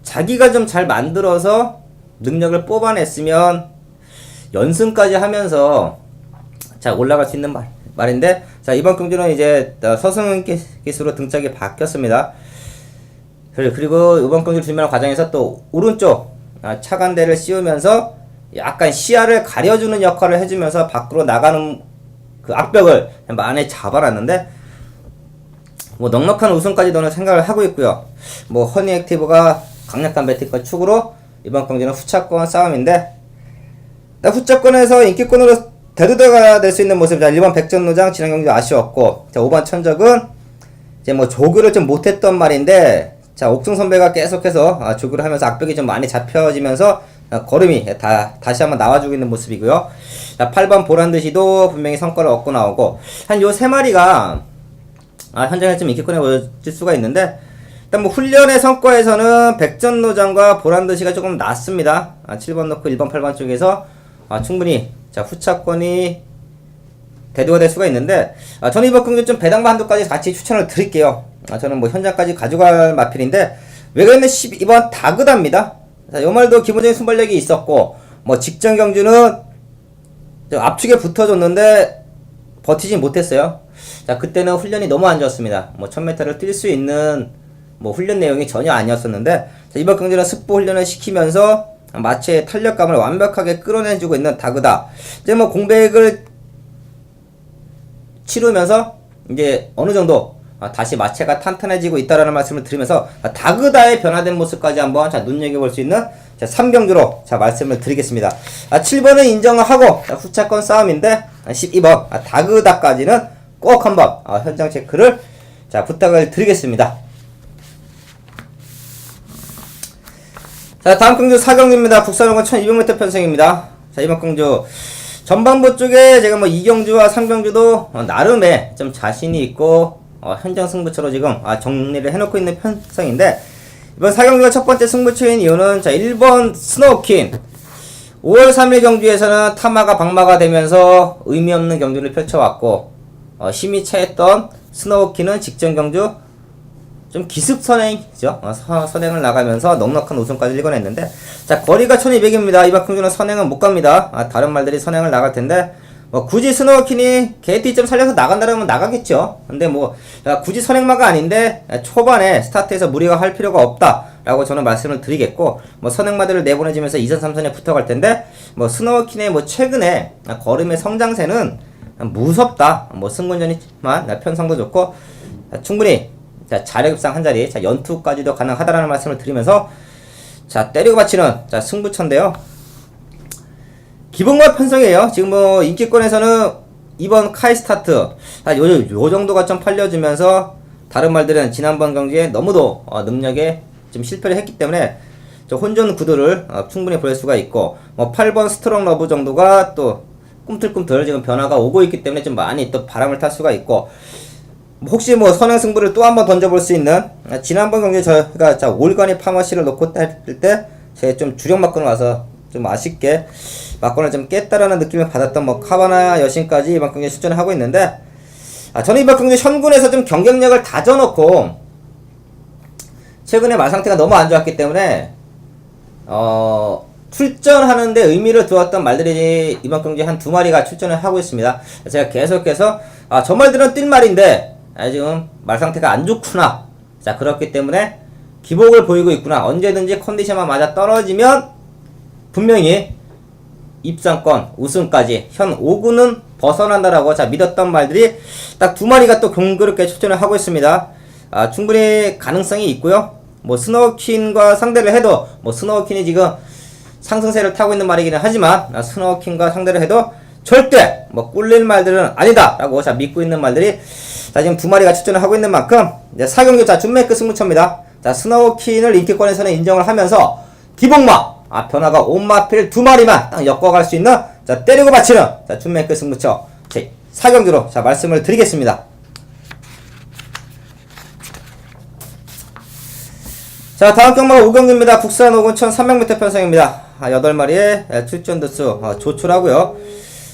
자기가 좀 잘 만들어서 능력을 뽑아냈으면 연승까지 하면서 자, 올라갈 수 있는 말인데, 자, 이번 경기는 이제 서승은 기수로 등짝이 바뀌었습니다. 그리고 이번 경기를 준비하는 과정에서 또 오른쪽 차간대를 씌우면서 약간 시야를 가려주는 역할을 해주면서 밖으로 나가는 그 악벽을 많이 잡아놨는데, 뭐 넉넉한 우승까지 저는 생각을 하고 있고요. 뭐 허니 액티브가 강력한 배팅권 축으로 이번 경기는 후차권 싸움인데, 후차권에서 인기권으로 대두대가 될 수 있는 모습. 자, 1번 백전노장 지난 경기 아쉬웠고, 자, 5번 천적은 이제 뭐 조교를 좀 못했던 말인데, 자, 옥승 선배가 계속해서 조교를 하면서 악벽이 좀 많이 잡혀지면서 걸음이 다시 한번 나와주고 있는 모습이고요. 자, 8번 보란듯이도 분명히 성과를 얻고 나오고, 한 요 세 마리가 현장에 좀 인기권에 올릴 수가 있는데, 일단 뭐 훈련의 성과에서는 백전노장과 보란듯이가 조금 낮습니다. 7번 넣고 1번 8번 쪽에서 충분히 자, 후차권이 대두가 될 수가 있는데, 저는 이번 경기 좀 배당마 한도까지 같이 추천을 드릴게요. 저는 뭐 현장까지 가져갈 마필인데, 왜 그랬냐 12번 다그다입니다. 자, 요 말도 기본적인 순발력이 있었고, 뭐 직전 경주는 압축에 붙어줬는데 버티지 못했어요. 자, 그때는 훈련이 너무 안 좋았습니다. 뭐 1000m를 뛸 수 있는 뭐 훈련 내용이 전혀 아니었었는데, 자, 이번 경기는 습보 훈련을 시키면서 마체의 탄력감을 완벽하게 끌어내주고 있는 다그다. 이제 뭐 공백을 치르면서 이제 어느 정도 다시 마체가 탄탄해지고 있다라는 말씀을 드리면서 다그다의 변화된 모습까지 한번 자, 눈여겨볼 수 있는 자, 3경주로 자, 말씀을 드리겠습니다. 7번은 인정을 하고 자, 후차권 싸움인데 12번 다그다까지는 꼭 한번 현장 체크를 자, 부탁을 드리겠습니다. 자, 다음 경주 4경주입니다. 국산용은 1200m 편성입니다. 자, 이번 경주 전반부 쪽에 제가 뭐 2경주와 3경주도 나름의 좀 자신이 있고 현장 승부처로 지금 정리를 해놓고 있는 편성인데, 이번 4경주가 첫 번째 승부처인 이유는 자, 1번 스노우킨 5월 3일 경주에서는 타마가 박마가 되면서 의미 없는 경주를 펼쳐왔고, 힘이 차했던 스노우킨은 직전 경주 좀 기습 선행이죠. 선행을 나가면서 넉넉한 우승까지 읽어냈는데, 자, 거리가 1200입니다. 이번 경주는 선행은 못 갑니다. 다른 말들이 선행을 나갈 텐데, 뭐 굳이 스노우킨이 KT점 살려서 나간다면 나가겠죠. 근데 뭐 굳이 선행마가 아닌데 초반에 스타트에서 무리가 할 필요가 없다라고 저는 말씀을 드리겠고, 뭐 선행마들을 내보내주면서 2선 3선에 붙어갈 텐데, 뭐 스노우킨의 뭐 최근에 걸음의 성장세는 무섭다. 뭐 승군전이지만 편성도 좋고 충분히 자, 자력입상 한 자리, 자, 연투까지도 가능하다라는 말씀을 드리면서, 자, 때리고 받치는, 자, 승부처인데요. 기본과 편성이에요. 지금 뭐, 인기권에서는 이번 카이스타트, 자, 요 정도가 좀 팔려주면서, 다른 말들은 지난번 경기에 너무도, 능력에 좀 실패를 했기 때문에, 저 혼전 구도를, 충분히 볼 수가 있고, 뭐, 8번 스트롱 러브 정도가 또, 꿈틀꿈틀 지금 변화가 오고 있기 때문에 좀 많이 또 바람을 탈 수가 있고, 혹시 뭐 선행 승부를 또 한번 던져볼 수 있는, 지난번 경기에 저희가 자, 올가니 파머시를 놓고 할 때 제가 좀 주력 막건을 와서 좀 아쉽게 막건을 좀 깼다라는 느낌을 받았던 뭐 카바나 여신까지 이번 경기에 출전을 하고 있는데, 저는 이번 경기 현군에서 좀 경쟁력을 다져놓고, 최근에 말 상태가 너무 안 좋았기 때문에 출전하는데 의미를 두었던 말들이 이번 경기에 한 2마리가 출전을 하고 있습니다. 제가 계속해서 저 말들은 뛸 말인데 지금 말 상태가 안 좋구나, 자, 그렇기 때문에 기복을 보이고 있구나, 언제든지 컨디션만 맞아 떨어지면 분명히 입상권 우승까지 현 5군은 벗어난다라고 자, 믿었던 말들이 딱 2마리가 또 공교롭게 출전을 하고 있습니다. 충분히 가능성이 있고요. 뭐 스노우킨과 상대를 해도, 뭐 스노우킨이 지금 상승세를 타고 있는 말이기는 하지만 스노우킨과 상대를 해도 절대 뭐 꿀릴 말들은 아니다 라고 자, 믿고 있는 말들이 자, 지금 2마리가 출전을 하고 있는 만큼 이제 4경기 자, 준메이크 승부처입니다. 자, 스노우킨을 인기권에서는 인정을 하면서 기복마 변화가 온마필 2마리만 딱 엮어갈 수 있는 자 때리고 받치는 자 준매크 승부처 제 4경기로 자 말씀을 드리겠습니다. 자 다음 경마가 5경기입니다. 국산 5군 1300m 편성입니다. 8마리의 출전 두수 조출하고요.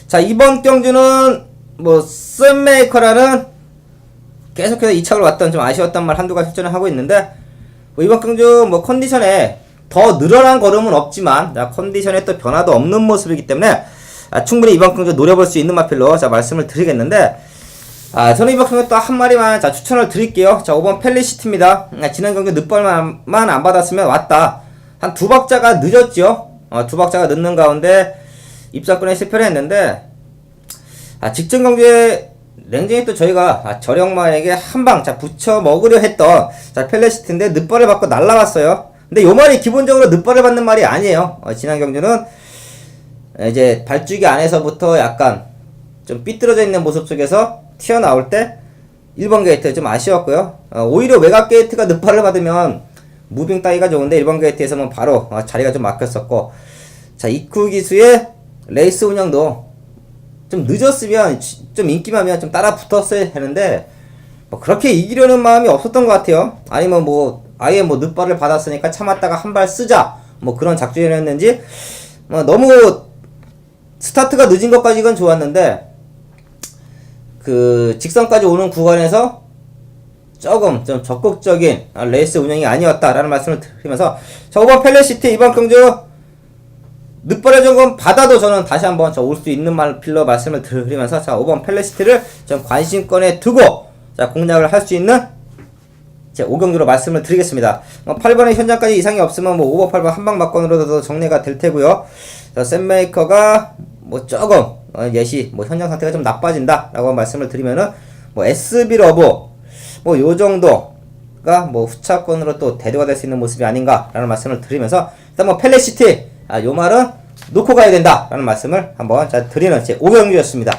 자 이번 경주는 뭐 썬메이커라는 계속해서 2착을 왔던 좀 아쉬웠던 말 한두 가지 출전을 하고 있는데 뭐 이번 경주 뭐 컨디션에 더 늘어난 걸음은 없지만 자 컨디션에 또 변화도 없는 모습이기 때문에 충분히 이번 경주 노려볼 수 있는 마필로 자 말씀을 드리겠는데 저는 이번 경주 또 한 마리만 자 추천을 드릴게요. 자 5번 펠리시티입니다. 지난 경주 늦벌만 안 받았으면 왔다. 한 2박자가 늦었죠. 2박자가 늦는 가운데 입사권에 실패를 했는데 직전 경주에 냉정히 또 저희가 저력마에게 한방 자 붙여 먹으려 했던 자 펠리시티인데 늦벌을 받고 날라왔어요. 근데 요 말이 기본적으로 늦벌을 받는 말이 아니에요. 지난 경주는 이제 발주기 안에서부터 약간 좀 삐뚤어져 있는 모습 속에서 튀어나올 때 1번 게이트 좀 아쉬웠고요. 오히려 외곽 게이트가 늦발을 받으면 무빙 따기가 좋은데 1번 게이트에서는 바로 자리가 좀 막혔었고 자 이쿠 기수의 레이스 운영도 좀 늦었으면 좀 인기만면 좀 따라 붙었어야 하는데 뭐 그렇게 이기려는 마음이 없었던 것 같아요. 아니면 뭐 아예 뭐 늦발을 받았으니까 참았다가 한 발 쓰자 뭐 그런 작전이었는지 너무 스타트가 늦은 것까지 건 좋았는데 그 직선까지 오는 구간에서 조금 좀 적극적인 레이스 운영이 아니었다라는 말씀을 드리면서 자 5번 펠리시티 이번 경주 늦발의 점검 받아도 저는 다시 한번 올 수 있는 필로 말씀을 드리면서 자 5번 펠리시티를 좀 관심권에 두고 자 공략을 할 수 있는 제 5경주로 말씀을 드리겠습니다. 8번의 현장까지 이상이 없으면 뭐 5번 8번 한방 막건으로도 정리가 될 테고요. 자 샌메이커가 뭐 조금 예시 뭐 현장 상태가 좀 나빠진다 라고 말씀을 드리면은 뭐 SB 러브 뭐 요 정도가 뭐 후차권으로 또 대두가 될 수 있는 모습이 아닌가 라는 말씀을 드리면서 일단 뭐 펠리시티 요 말은 놓고 가야 된다 라는 말씀을 한번 자 드리는 제 5경주였습니다.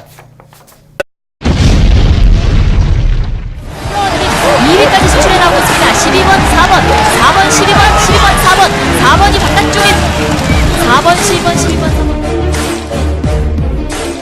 2위까지 수출해 나오고 있습니다. 12번, 4번, 4번, 12번, 12번, 4번, 4번이 바깥쪽에 4번, 12번, 12번, 4번.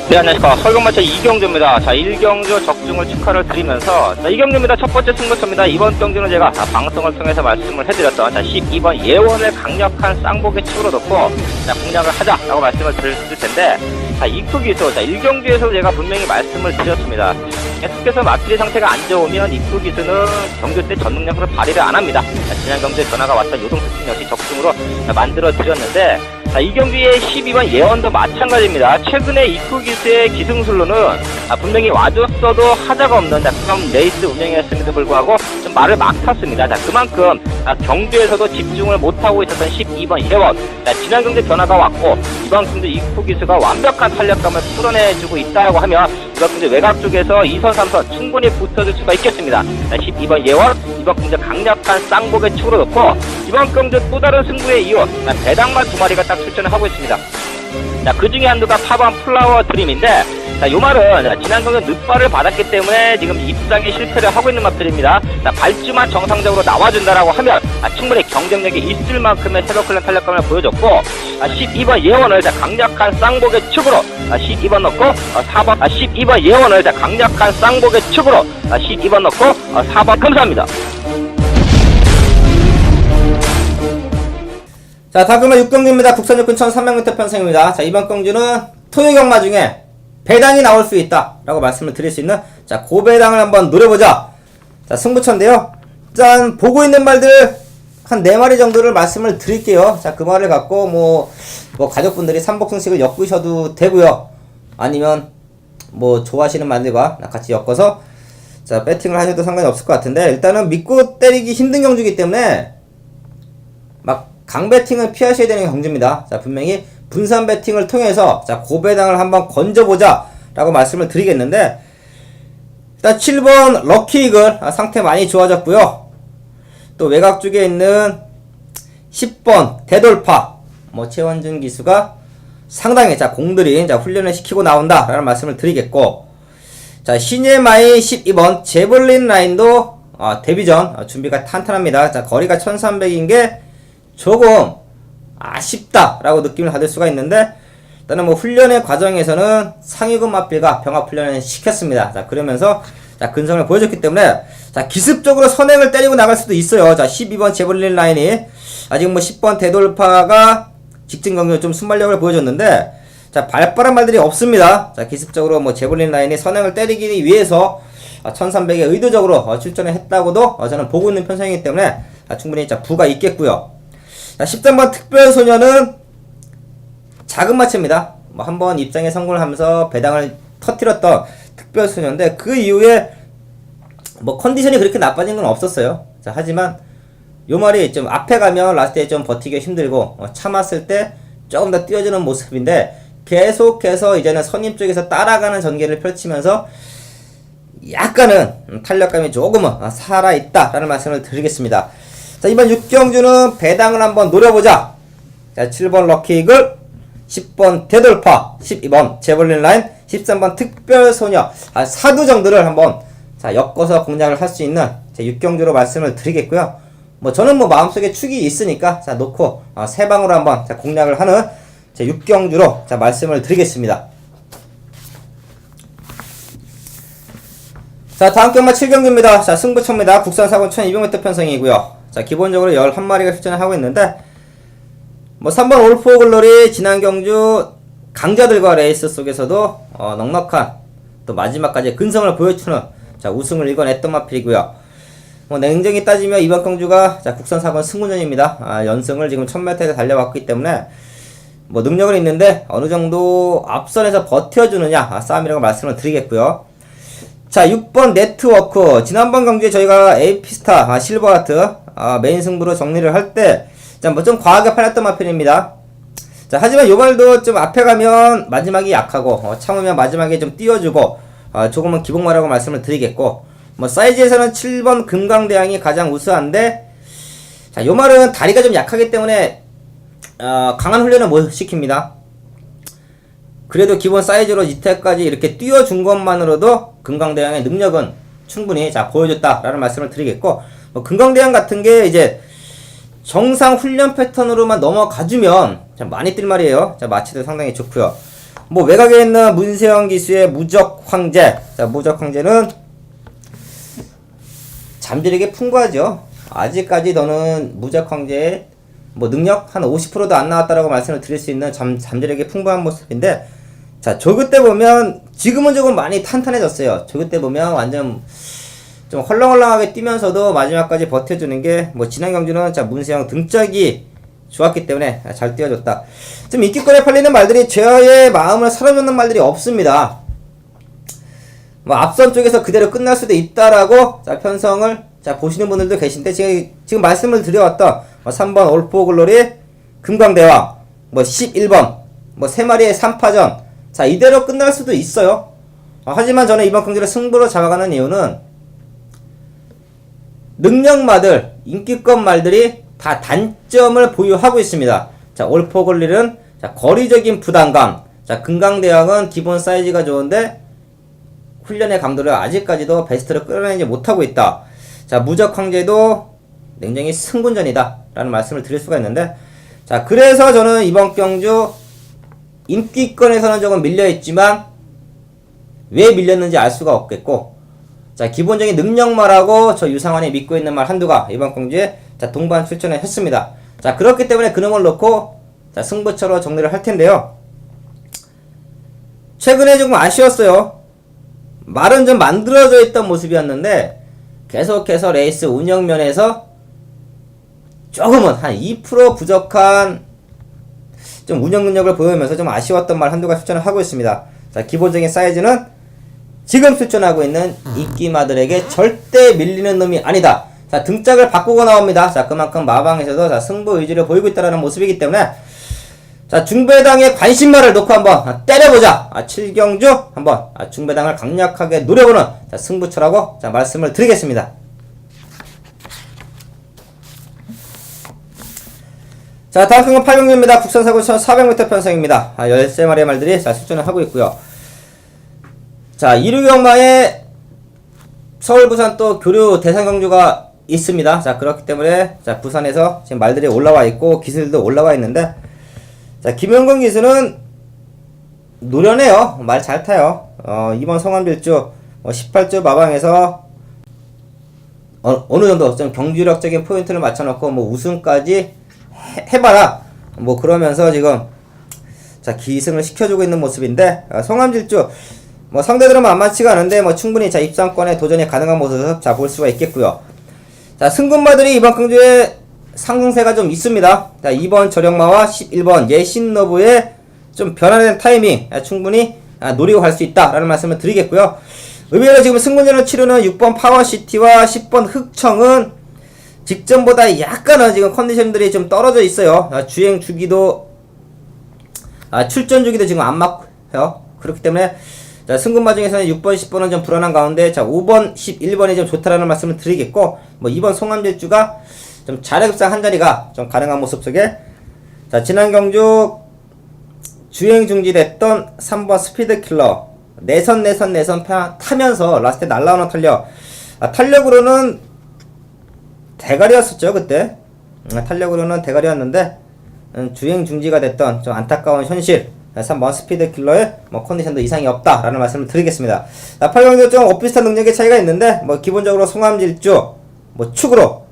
네, 안녕하십니까. 설경마차 2경주입니다. 자, 1경주 적중을 축하를 드리면서, 자, 2경주입니다. 첫 번째 승부처입니다. 이번 경주는 제가 방송을 통해서 말씀을 해드렸던, 자, 12번 예원을 강력한 쌍복의 축으로 놓고, 자, 공략을 하자라고 말씀을 드렸을 텐데, 자, 이쿠 기수, 자, 1경주에서 제가 분명히 말씀을 드렸습니다. 계속해서 마필의 상태가 안 좋으면 이쿠 기수는 경주 때 전능력으로 발휘를 안 합니다. 자, 지난 경주에 전화가 왔던 요동특징 역시 적중으로 만들어 드렸는데, 자, 이 경기의 12번 예원도 마찬가지입니다. 최근에 이쿠 기수의 기승술로는 분명히 와줬어도 하자가 없는 그런 레이스 운영이었음에도 불구하고 좀 말을 막 탔습니다. 자, 그만큼 경주에서도 집중을 못하고 있었던 12번 예원. 자, 지난 경기 변화가 왔고 이번 경기 이쿠 기수가 완벽한 탄력감을 풀어내주고 있다고 하면 이번 경기 외곽 쪽에서 2선 3선 충분히 붙어줄 수가 있겠습니다. 자, 12번 예원 이번 경기 강력한 쌍복의 축으로 놓고 이번 경기 또 다른 승부의 이유 배당만 2마리가 딱 출전을 하고 있습니다. 자, 그 중에 한두가 파반 플라워 드림인데, 자, 요 말은 지난 경기 늦발을 받았기 때문에 지금 입상에 실패를 하고 있는 맛들입니다. 자, 발주만 정상적으로 나와준다라고 하면 충분히 경쟁력이 있을 만큼의 새벽클랜 탄력감을 보여줬고, 12번 예원을 강력한 쌍복의 축으로 12번 넣고 4번 12번 예원을 강력한 쌍복의 축으로 12번 넣고 4번 감사합니다. 자, 다음은 6경주입니다. 국산 육군 1300m 편성입니다. 자, 이번 경주는 토요 경마 중에 배당이 나올 수 있다 라고 말씀을 드릴 수 있는 자, 고배당을 한번 노려보자. 자, 승부처인데요. 일단 보고 있는 말들 한 4마리 정도를 말씀을 드릴게요. 자, 그 말을 갖고 뭐 가족분들이 삼복승식을 엮으셔도 되고요. 아니면 뭐 좋아하시는 말들과 같이 엮어서 자, 배팅을 하셔도 상관이 없을 것 같은데, 일단은 믿고 때리기 힘든 경주이기 때문에 막 강배팅을 피하셔야 되는 경주입니다. 자, 분명히 분산 배팅을 통해서 자, 고배당을 한번 건져보자 라고 말씀을 드리겠는데, 일단 7번 럭키이글 상태 많이 좋아졌고요. 또 외곽 쪽에 있는 10번 대돌파 최원준 기수가 상당히 자, 공들인 자, 훈련을 시키고 나온다 라는 말씀을 드리겠고, 자, 신예 마이 12번 제블린 라인도 데뷔전 준비가 탄탄합니다. 자, 거리가 1300인 게 조금 아쉽다라고 느낌을 받을 수가 있는데, 일단은 뭐 훈련의 과정에서는 상위군 맞비가 병합 훈련을 시켰습니다. 자, 그러면서 자, 근성을 보여줬기 때문에 자, 기습적으로 선행을 때리고 나갈 수도 있어요. 자, 12번 제블린 라인이 아직 뭐 10번 대돌파가 직진 경기로 좀 순발력을 보여줬는데, 자, 발빠른 말들이 없습니다. 자, 기습적으로 뭐 제블린 라인이 선행을 때리기 위해서 1300에 의도적으로 출전을 했다고도 저는 보고 있는 편성이기 때문에 충분히 자, 부가 있겠고요. 자, 13번 특별소녀는 작은 마체입니다. 뭐 한번 입장에 성공을 하면서 배당을 터뜨렸던 특별소녀인데, 그 이후에 뭐 컨디션이 그렇게 나빠진 건 없었어요. 자, 하지만 요 말이 좀 앞에 가면 라스트에 좀 버티기가 힘들고 참았을 때 조금 더 뛰어주는 모습인데, 계속해서 이제는 선임 쪽에서 따라가는 전개를 펼치면서 약간은 탄력감이 조금은 살아있다 라는 말씀을 드리겠습니다. 자, 이번 6경주는 배당을 한번 노려보자. 자, 7번 럭키이글, 10번 대돌파, 12번 제벌린 라인, 13번 특별소녀, 사두 정도를 한번 자, 엮어서 공략을 할 수 있는 제 6경주로 말씀을 드리겠고요. 뭐 저는 뭐 마음속에 축이 있으니까 자, 놓고 세 방으로 한번 자, 공략을 하는 제 6경주로 자, 말씀을 드리겠습니다. 자, 다음 경마 7경주입니다. 자, 승부처입니다. 국산 4번 1200m 편성이고요. 자, 기본적으로 11마리가 출전을 하고 있는데, 뭐 3번 올포 글로리 지난 경주 강자들과 레이스 속에서도 넉넉한 또 마지막까지 근성을 보여주는 자, 우승을 이뤄냈던 마필이고요. 뭐 냉정히 따지면 이번 경주가 자, 국산 4번 승군전입니다. 연승을 지금 1000m에서 달려왔기 때문에 뭐 능력은 있는데 어느 정도 앞선에서 버텨주느냐 싸움이라고 말씀을 드리겠고요. 자, 6번 네트워크. 지난번 경주에 저희가 에이피스타 실버하트 메인 승부로 정리를 할 때 뭐 좀 과하게 팔렸던 마필입니다. 자, 하지만 요발도 좀 앞에 가면 마지막이 약하고 참으면 마지막에 좀 띄워주고 조금은 기복마라고 말씀을 드리겠고, 뭐 사이즈에서는 7번 금강대왕이 가장 우수한데, 자, 요 말은 다리가 좀 약하기 때문에 강한 훈련을 못 시킵니다. 그래도 기본 사이즈로 이태까지 이렇게 띄워준 것만으로도 금강대왕의 능력은 충분히 자, 보여줬다라는 말씀을 드리겠고, 뭐 금강대왕 같은 게 이제 정상 훈련 패턴으로만 넘어가주면 참 많이 뛸 말이에요. 자, 마치도 상당히 좋고요. 뭐 외곽에 있는 문세영 기수의 무적 황제. 자, 무적 황제는 잠재력이 풍부하죠. 아직까지 너는 무적 황제의 뭐 능력 한 50%도 안 나왔다라고 말씀을 드릴 수 있는 잠재력이 풍부한 모습인데, 자, 조그 때 보면 지금은 조금 많이 탄탄해졌어요. 조그 때 보면 완전 좀 헐렁헐렁하게 뛰면서도 마지막까지 버텨주는 게, 뭐 지난 경주는 자, 문세영 등짝이 좋았기 때문에 잘 뛰어줬다. 좀 인기권에 팔리는 말들이 제어의 마음을 사로잡는 말들이 없습니다. 뭐 앞선 쪽에서 그대로 끝날 수도 있다라고 자, 편성을 자, 보시는 분들도 계신데, 지금 말씀을 드려왔던 뭐 3번 올포 글로리 금강대왕, 뭐 11번 뭐 3마리의 3파전, 자, 이대로 끝날 수도 있어요. 하지만 저는 이번 경기를 승부로 잡아가는 이유는 능력마들, 인기권 말들이 다 단점을 보유하고 있습니다. 자, 올포 글로리는 자, 거리적인 부담감, 자, 금강대왕은 기본 사이즈가 좋은데 훈련의 강도를 아직까지도 베스트로 끌어내지 못하고 있다. 자, 무적 황제도 냉정히 승군전이다 라는 말씀을 드릴 수가 있는데, 자, 그래서 저는 이번 경주 인기권에서는 조금 밀려있지만 왜 밀렸는지 알 수가 없겠고, 자, 기본적인 능력말하고 저 유상환이 믿고 있는 말 한두가 이번 경주에 자, 동반 출전을 했습니다. 자, 그렇기 때문에 그놈을 놓고 자, 승부처로 정리를 할 텐데요. 최근에 조금 아쉬웠어요. 말은 좀 만들어져 있던 모습이었는데 계속해서 레이스 운영면에서 조금은 한 2% 부족한 좀 운영 능력을 보여주면서 좀 아쉬웠던 말 한두가 출전을 하고 있습니다. 자, 기본적인 사이즈는 지금 출전하고 있는 인기마들에게 절대 밀리는 놈이 아니다. 자, 등짝을 바꾸고 나옵니다. 자, 그만큼 마방에서도 자, 승부 의지를 보이고 있다는 모습이기 때문에 자, 중배당의 관심말을 놓고 한번 때려보자. 7경주 한번 중배당을 강력하게 노려보는 자, 승부처라고 자, 말씀을 드리겠습니다. 자, 다음 경기 8경주입니다. 국산사고 1400m 편성입니다. 13마리의 말들이 자, 출전을 하고 있고요. 자, 1위 경마에 서울 부산 또 교류 대상 경주가 있습니다. 자, 그렇기 때문에, 자, 부산에서 지금 말들이 올라와 있고, 기술도 올라와 있는데, 자, 김영건 기수는 노련해요. 말 잘 타요. 이번 성암질주 18주 마방에서 어느 정도 좀 경주력적인 포인트를 맞춰놓고 뭐 우승까지 해봐라. 뭐 그러면서 지금 자, 기승을 시켜주고 있는 모습인데, 성암질주 뭐 상대들은 만만치가 않은데 뭐 충분히 자, 입상권에 도전이 가능한 모습 자, 볼 수가 있겠고요. 자, 승군마들이 이번 경주에 상승세가 좀 있습니다. 자, 2번 저력마와 11번 예신너브의 좀 변화된 타이밍 충분히 노리고 갈 수 있다라는 말씀을 드리겠고요. 의외로 지금 승군전을 치르는 6번 파워시티와 10번 흑청은 직전보다 약간은 지금 컨디션들이 좀 떨어져 있어요. 주행 주기도 출전 주기도 지금 안 맞고요. 그렇기 때문에 자, 승군마 중에서는 6번 10번은 좀 불안한 가운데 자, 5번 11번이 좀 좋다라는 말씀을 드리겠고, 뭐 이번 송암질주가 좀 자력급상 한 자리가 좀 가능한 모습 속에 자, 지난 경주 주행 중지됐던 3번 스피드킬러 내선 타면서 라스트에 날라오는 탄력, 탄력으로는 대가리였었죠 그때. 탄력으로는 대가리였는데 주행 중지가 됐던 좀 안타까운 현실, 3번 스피드킬러의 뭐 컨디션도 이상이 없다라는 말씀을 드리겠습니다. 8경주 좀 엇비슷한 능력의 차이가 있는데 뭐 기본적으로 송암질주 뭐 축으로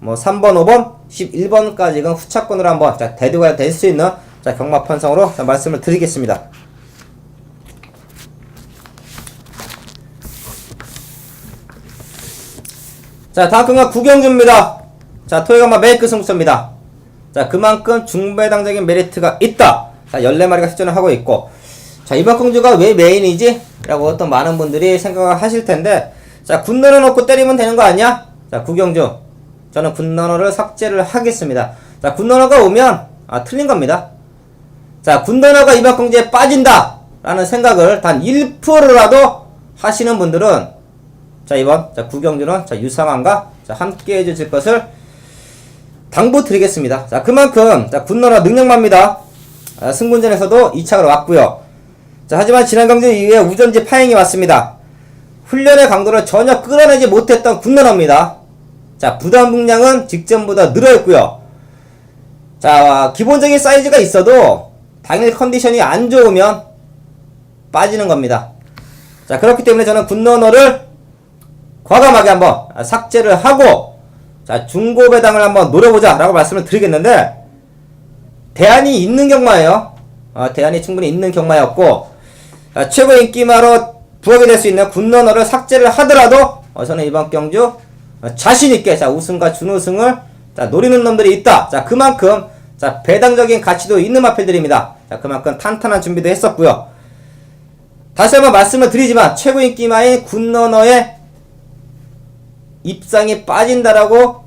뭐 3번 5번 11번까지는 후차권으로 한번 자, 대두가 될 수 있는 자, 경마 편성으로 자, 말씀을 드리겠습니다. 자, 다음 경마 9경주입니다. 자, 토요경마 메이크 승부처입니다. 자, 그만큼 중배당적인 메리트가 있다. 자, 14마리가 출전을 하고 있고, 자, 이번 경주가 왜 메인이지? 라고 어떤 많은 분들이 생각을 하실 텐데, 자, 군너너 놓고 때리면 되는 거 아니야? 자, 9경주 저는 군너너를 삭제를 하겠습니다. 자, 군너너가 오면 틀린 겁니다. 자, 군너너가 이번 경주에 빠진다 라는 생각을 단 1%라도 하시는 분들은 자, 이번 자, 9경주는 자, 유상환과 자, 함께 해주실 것을 당부 드리겠습니다. 자, 그만큼 자, 군너너 능력마입니다. 승군전에서도 2착으로 왔고요. 자, 하지만 지난 경주 이후에 우전지 파행이 왔습니다. 훈련의 강도를 전혀 끌어내지 못했던 군너너입니다. 자, 부담 분량은 직전보다 늘어있고요. 자, 기본적인 사이즈가 있어도 당일 컨디션이 안 좋으면 빠지는 겁니다. 자, 그렇기 때문에 저는 군너너를 과감하게 한번 삭제를 하고 자, 중고 배당을 한번 노려보자 라고 말씀을 드리겠는데, 대안이 있는 경마예요. 대안이 충분히 있는 경마였고, 최고 인기마로 부각이 될 수 있는 군너너를 삭제를 하더라도 저는 이번 경주 자신있게 자, 우승과 준우승을 자, 노리는 놈들이 있다. 자, 그만큼 자, 배당적인 가치도 있는 마필들입니다. 자, 그만큼 탄탄한 준비도 했었고요. 다시 한번 말씀을 드리지만 최고 인기마인 군너너의 입상이 빠진다라고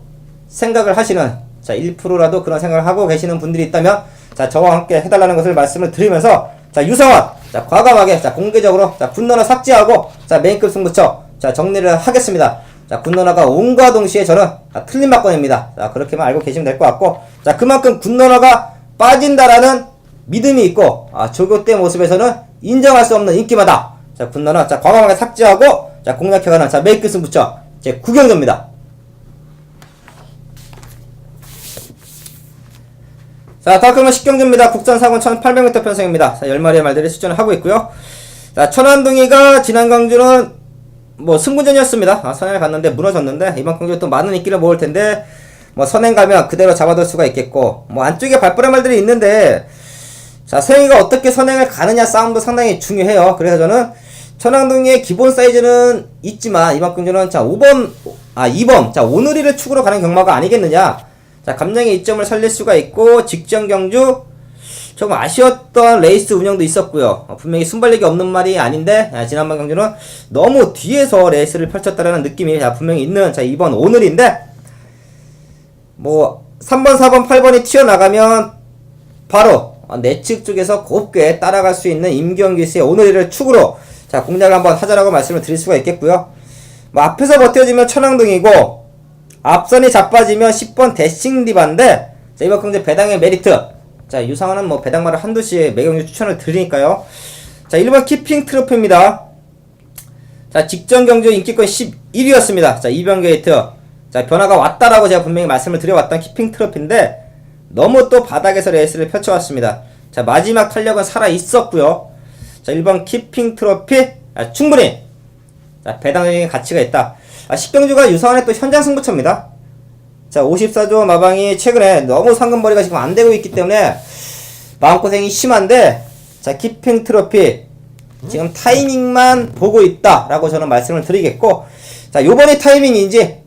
생각을 하시는 자, 1%라도 그런 생각을 하고 계시는 분들이 있다면 자, 저와 함께 해달라는 것을 말씀을 드리면서 자, 유상환 자, 과감하게 자, 공개적으로 자, 군너너 삭제하고 자, 메인급 승부처 자, 정리를 하겠습니다. 자, 군너너가 온과 동시에 저는 틀린 막건입니다. 자, 그렇게만 알고 계시면 될 것 같고, 자, 그만큼 군너너가 빠진다라는 믿음이 있고 조교 때 모습에서는 인정할 수 없는 인기마다 자, 군너너 자, 과감하게 삭제하고 자, 공략해가는 자, 메인급 승부처 제 9경주입니다. 자, 다음 경마 10경주입니다. 국산 4군 1800m 편성입니다. 자, 10마리의 말들이 출전을 하고 있고요. 자, 천안둥이가 지난 경주는 뭐 승부전이었습니다. 선행을 갔는데 무너졌는데 이번 경주 또 많은 인기를 모을 텐데 뭐 선행 가면 그대로 잡아둘 수가 있겠고, 뭐 안쪽에 발빠른 말들이 있는데 자, 서영이가 어떻게 선행을 가느냐 싸움도 상당히 중요해요. 그래서 저는 천안둥이의 기본 사이즈는 있지만 이번 경주는 자, 2번 자, 오늘이를 축으로 가는 경마가 아니겠느냐. 자, 감량의 이점을 살릴 수가 있고, 직전 경주 조금 아쉬웠던 레이스 운영도 있었고요. 분명히 순발력이 없는 말이 아닌데 지난번 경주는 너무 뒤에서 레이스를 펼쳤다라는 느낌이 분명히 있는 자, 이번 오늘인데, 뭐 3번 4번 8번이 튀어나가면 바로 내측 쪽에서 곱게 따라갈 수 있는 임경기수의 오늘이를 축으로 자, 공략을 한번 하자라고 말씀을 드릴 수가 있겠고요. 뭐 앞에서 버텨주면 천왕동이고 앞선이 자빠지면 10번 대싱 디바인데, 자, 이번 경주 배당의 메리트 자, 유상환은 뭐 배당마를 한두씩 매경주 추천을 드리니까요. 자, 1번 키핑 트로피입니다. 자, 직전 경주 인기권 11위였습니다. 자, 2번 게이트 자, 변화가 왔다라고 제가 분명히 말씀을 드려왔던 키핑 트로피인데 너무 또 바닥에서 레이스를 펼쳐왔습니다. 자, 마지막 탄력은 살아있었고요. 자, 1번 키핑 트로피 충분히 자, 배당적인 가치가 있다. 식경주가 유사한의 또 현장 승부처입니다. 자, 54조 마방이 최근에 너무 상금벌이가 지금 안 되고 있기 때문에 마음고생이 심한데, 자, 키핑 트로피 지금 타이밍만 보고 있다 라고 저는 말씀을 드리겠고, 자, 요번이 타이밍인지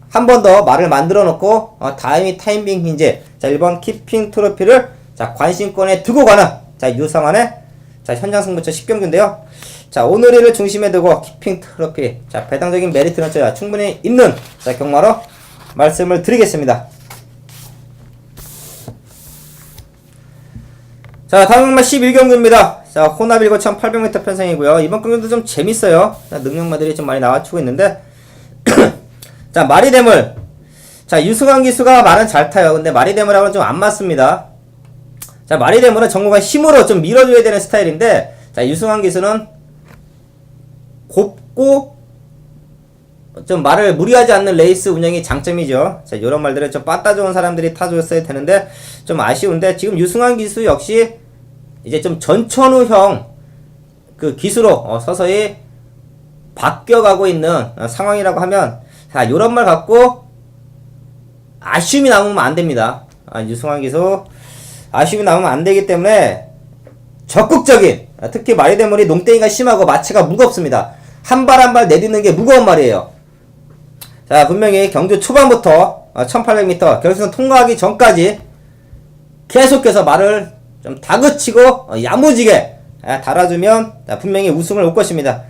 한 번 더 말을 만들어 놓고 다음이 타이밍인지, 자, 1번 키핑 트로피를 자, 관심권에 두고 가는 자, 유상환의 자, 현장 승부처 10경주인데요. 자, 오늘을 중심에 두고 키핑 트로피 자, 배당적인 메리트는 자, 충분히 있는 자, 경마로 말씀을 드리겠습니다. 자, 다음 경마 11경주입니다. 자, 혼합 1,800m 편성이고요. 이번 경주도 좀 재밌어요. 자, 능력마들이 좀 많이 나와주고 있는데 자, 마리대물. 자, 유승환 기수가 말은 잘 타요. 근데 마리대물하고는 좀 안 맞습니다. 자, 마리대물은 정구가 힘으로 좀 밀어줘야 되는 스타일인데, 자, 유승환 기수는 곱고 좀 말을 무리하지 않는 레이스 운영이 장점이죠. 자, 요런 말들을 좀 빠따 좋은 사람들이 타줬어야 되는데 좀 아쉬운데, 지금 유승환 기수 역시 이제 좀 전천후형 그 기수로 서서히 바뀌어가고 있는 상황이라고 하면, 자, 요런 말 갖고 아쉬움이 남으면 안 됩니다. 유승환 기수 아쉬움이 남으면 안 되기 때문에 적극적인, 특히 마리대물이 농땡이가 심하고 마체가 무겁습니다. 한 발 한 발 내딛는 게 무거운 말이에요. 자, 분명히 경주 초반부터 1800m 결승선 통과하기 전까지 계속해서 말을 좀 다그치고 야무지게 달아주면 분명히 우승을 올 것입니다.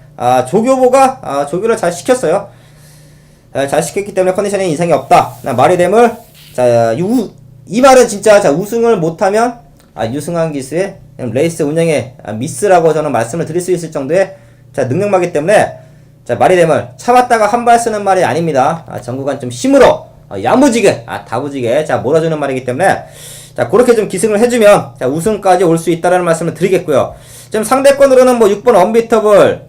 조교보가 조교를 잘 시켰어요. 잘 시켰기 때문에 컨디션에 이상이 없다. 마리대물, 자, 이 말은 진짜, 자, 우승을 못하면 유승환 기수의 레이스 운영에 미스라고 저는 말씀을 드릴 수 있을 정도의 자, 능력마기 때문에, 자, 마리대물 참았다가 한 발 쓰는 말이 아닙니다. 전구간 좀 힘으로 야무지게 다부지게 자, 몰아주는 말이기 때문에, 자, 그렇게 좀 기승을 해주면 자, 우승까지 올 수 있다라는 말씀을 드리겠고요. 지금 상대권으로는 뭐 6번 언비터블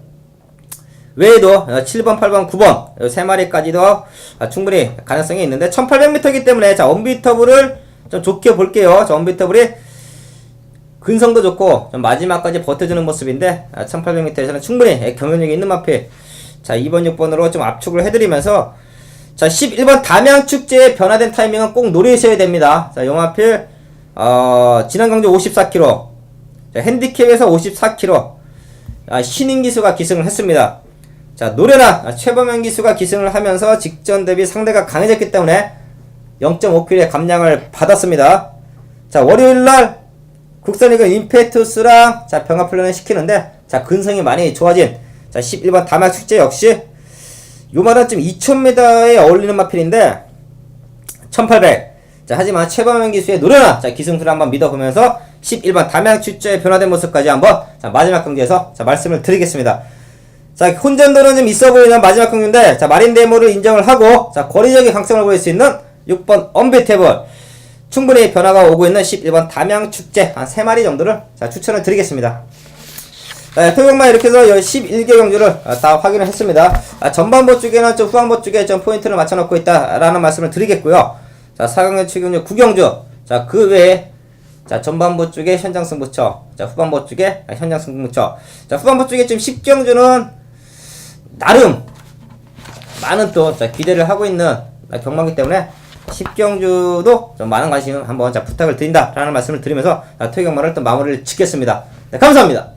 외에도 7번, 8번, 9번 3마리까지도 충분히 가능성이 있는데 1800m이기 때문에 자, 언비터블을 좀 좋게 볼게요. 자, 언비터블이 근성도 좋고 좀 마지막까지 버텨주는 모습인데 1800m에서는 충분히 경쟁력이 있는 마필, 자, 2번, 6번으로 좀 압축을 해드리면서, 자, 11번 담양축제의 변화된 타이밍은 꼭 노리셔야 됩니다. 자, 요 마필 지난 경주 54km, 자, 핸디캡에서 54km 신인 기수가 기승을 했습니다. 자, 노련한 최범현 기수가 기승을 하면서 직전 대비 상대가 강해졌기 때문에 0.5kg의 감량을 받았습니다. 자, 월요일날 국산리그 임페투스랑 자, 병합훈련을 시키는데, 자, 근성이 많이 좋아진 자, 11번 담양축제 역시 요 말은 좀 2000m에 어울리는 마필인데 1800. 자, 하지만 최범현 기수의 노련한 자, 기승수를 한번 믿어보면서 11번 담양축제의 변화된 모습까지 한번 자, 마지막 경기에서 자, 말씀을 드리겠습니다. 자, 혼전도는 좀 있어 보이는 마지막 경기인데, 자, 마린데모를 인정을 하고 자, 거리적인 강성을 보일 수 있는 6번 언비테이블, 충분히 변화가 오고 있는 11번 담양축제 한 3마리 정도를 자, 추천을 드리겠습니다. 자, 토요일만 이렇게 해서 11개 경주를 다 확인을 했습니다. 전반부 쪽에는 좀 후반부 쪽에 좀 포인트를 맞춰놓고 있다라는 말씀을 드리겠고요. 자, 4경주, 7경주, 9경주, 자, 그 외에 자, 전반부 쪽에 현장 승부처, 자, 후반부 쪽에 현장 승부처. 자, 후반부 쪽에 좀 10경주는 나름 많은 또 자, 기대를 하고 있는 경마이기 때문에 10경주도 좀 많은 관심 한번 자, 부탁을 드린다라는 말씀을 드리면서 토요 경마를 또 마무리를 짓겠습니다. 네, 감사합니다.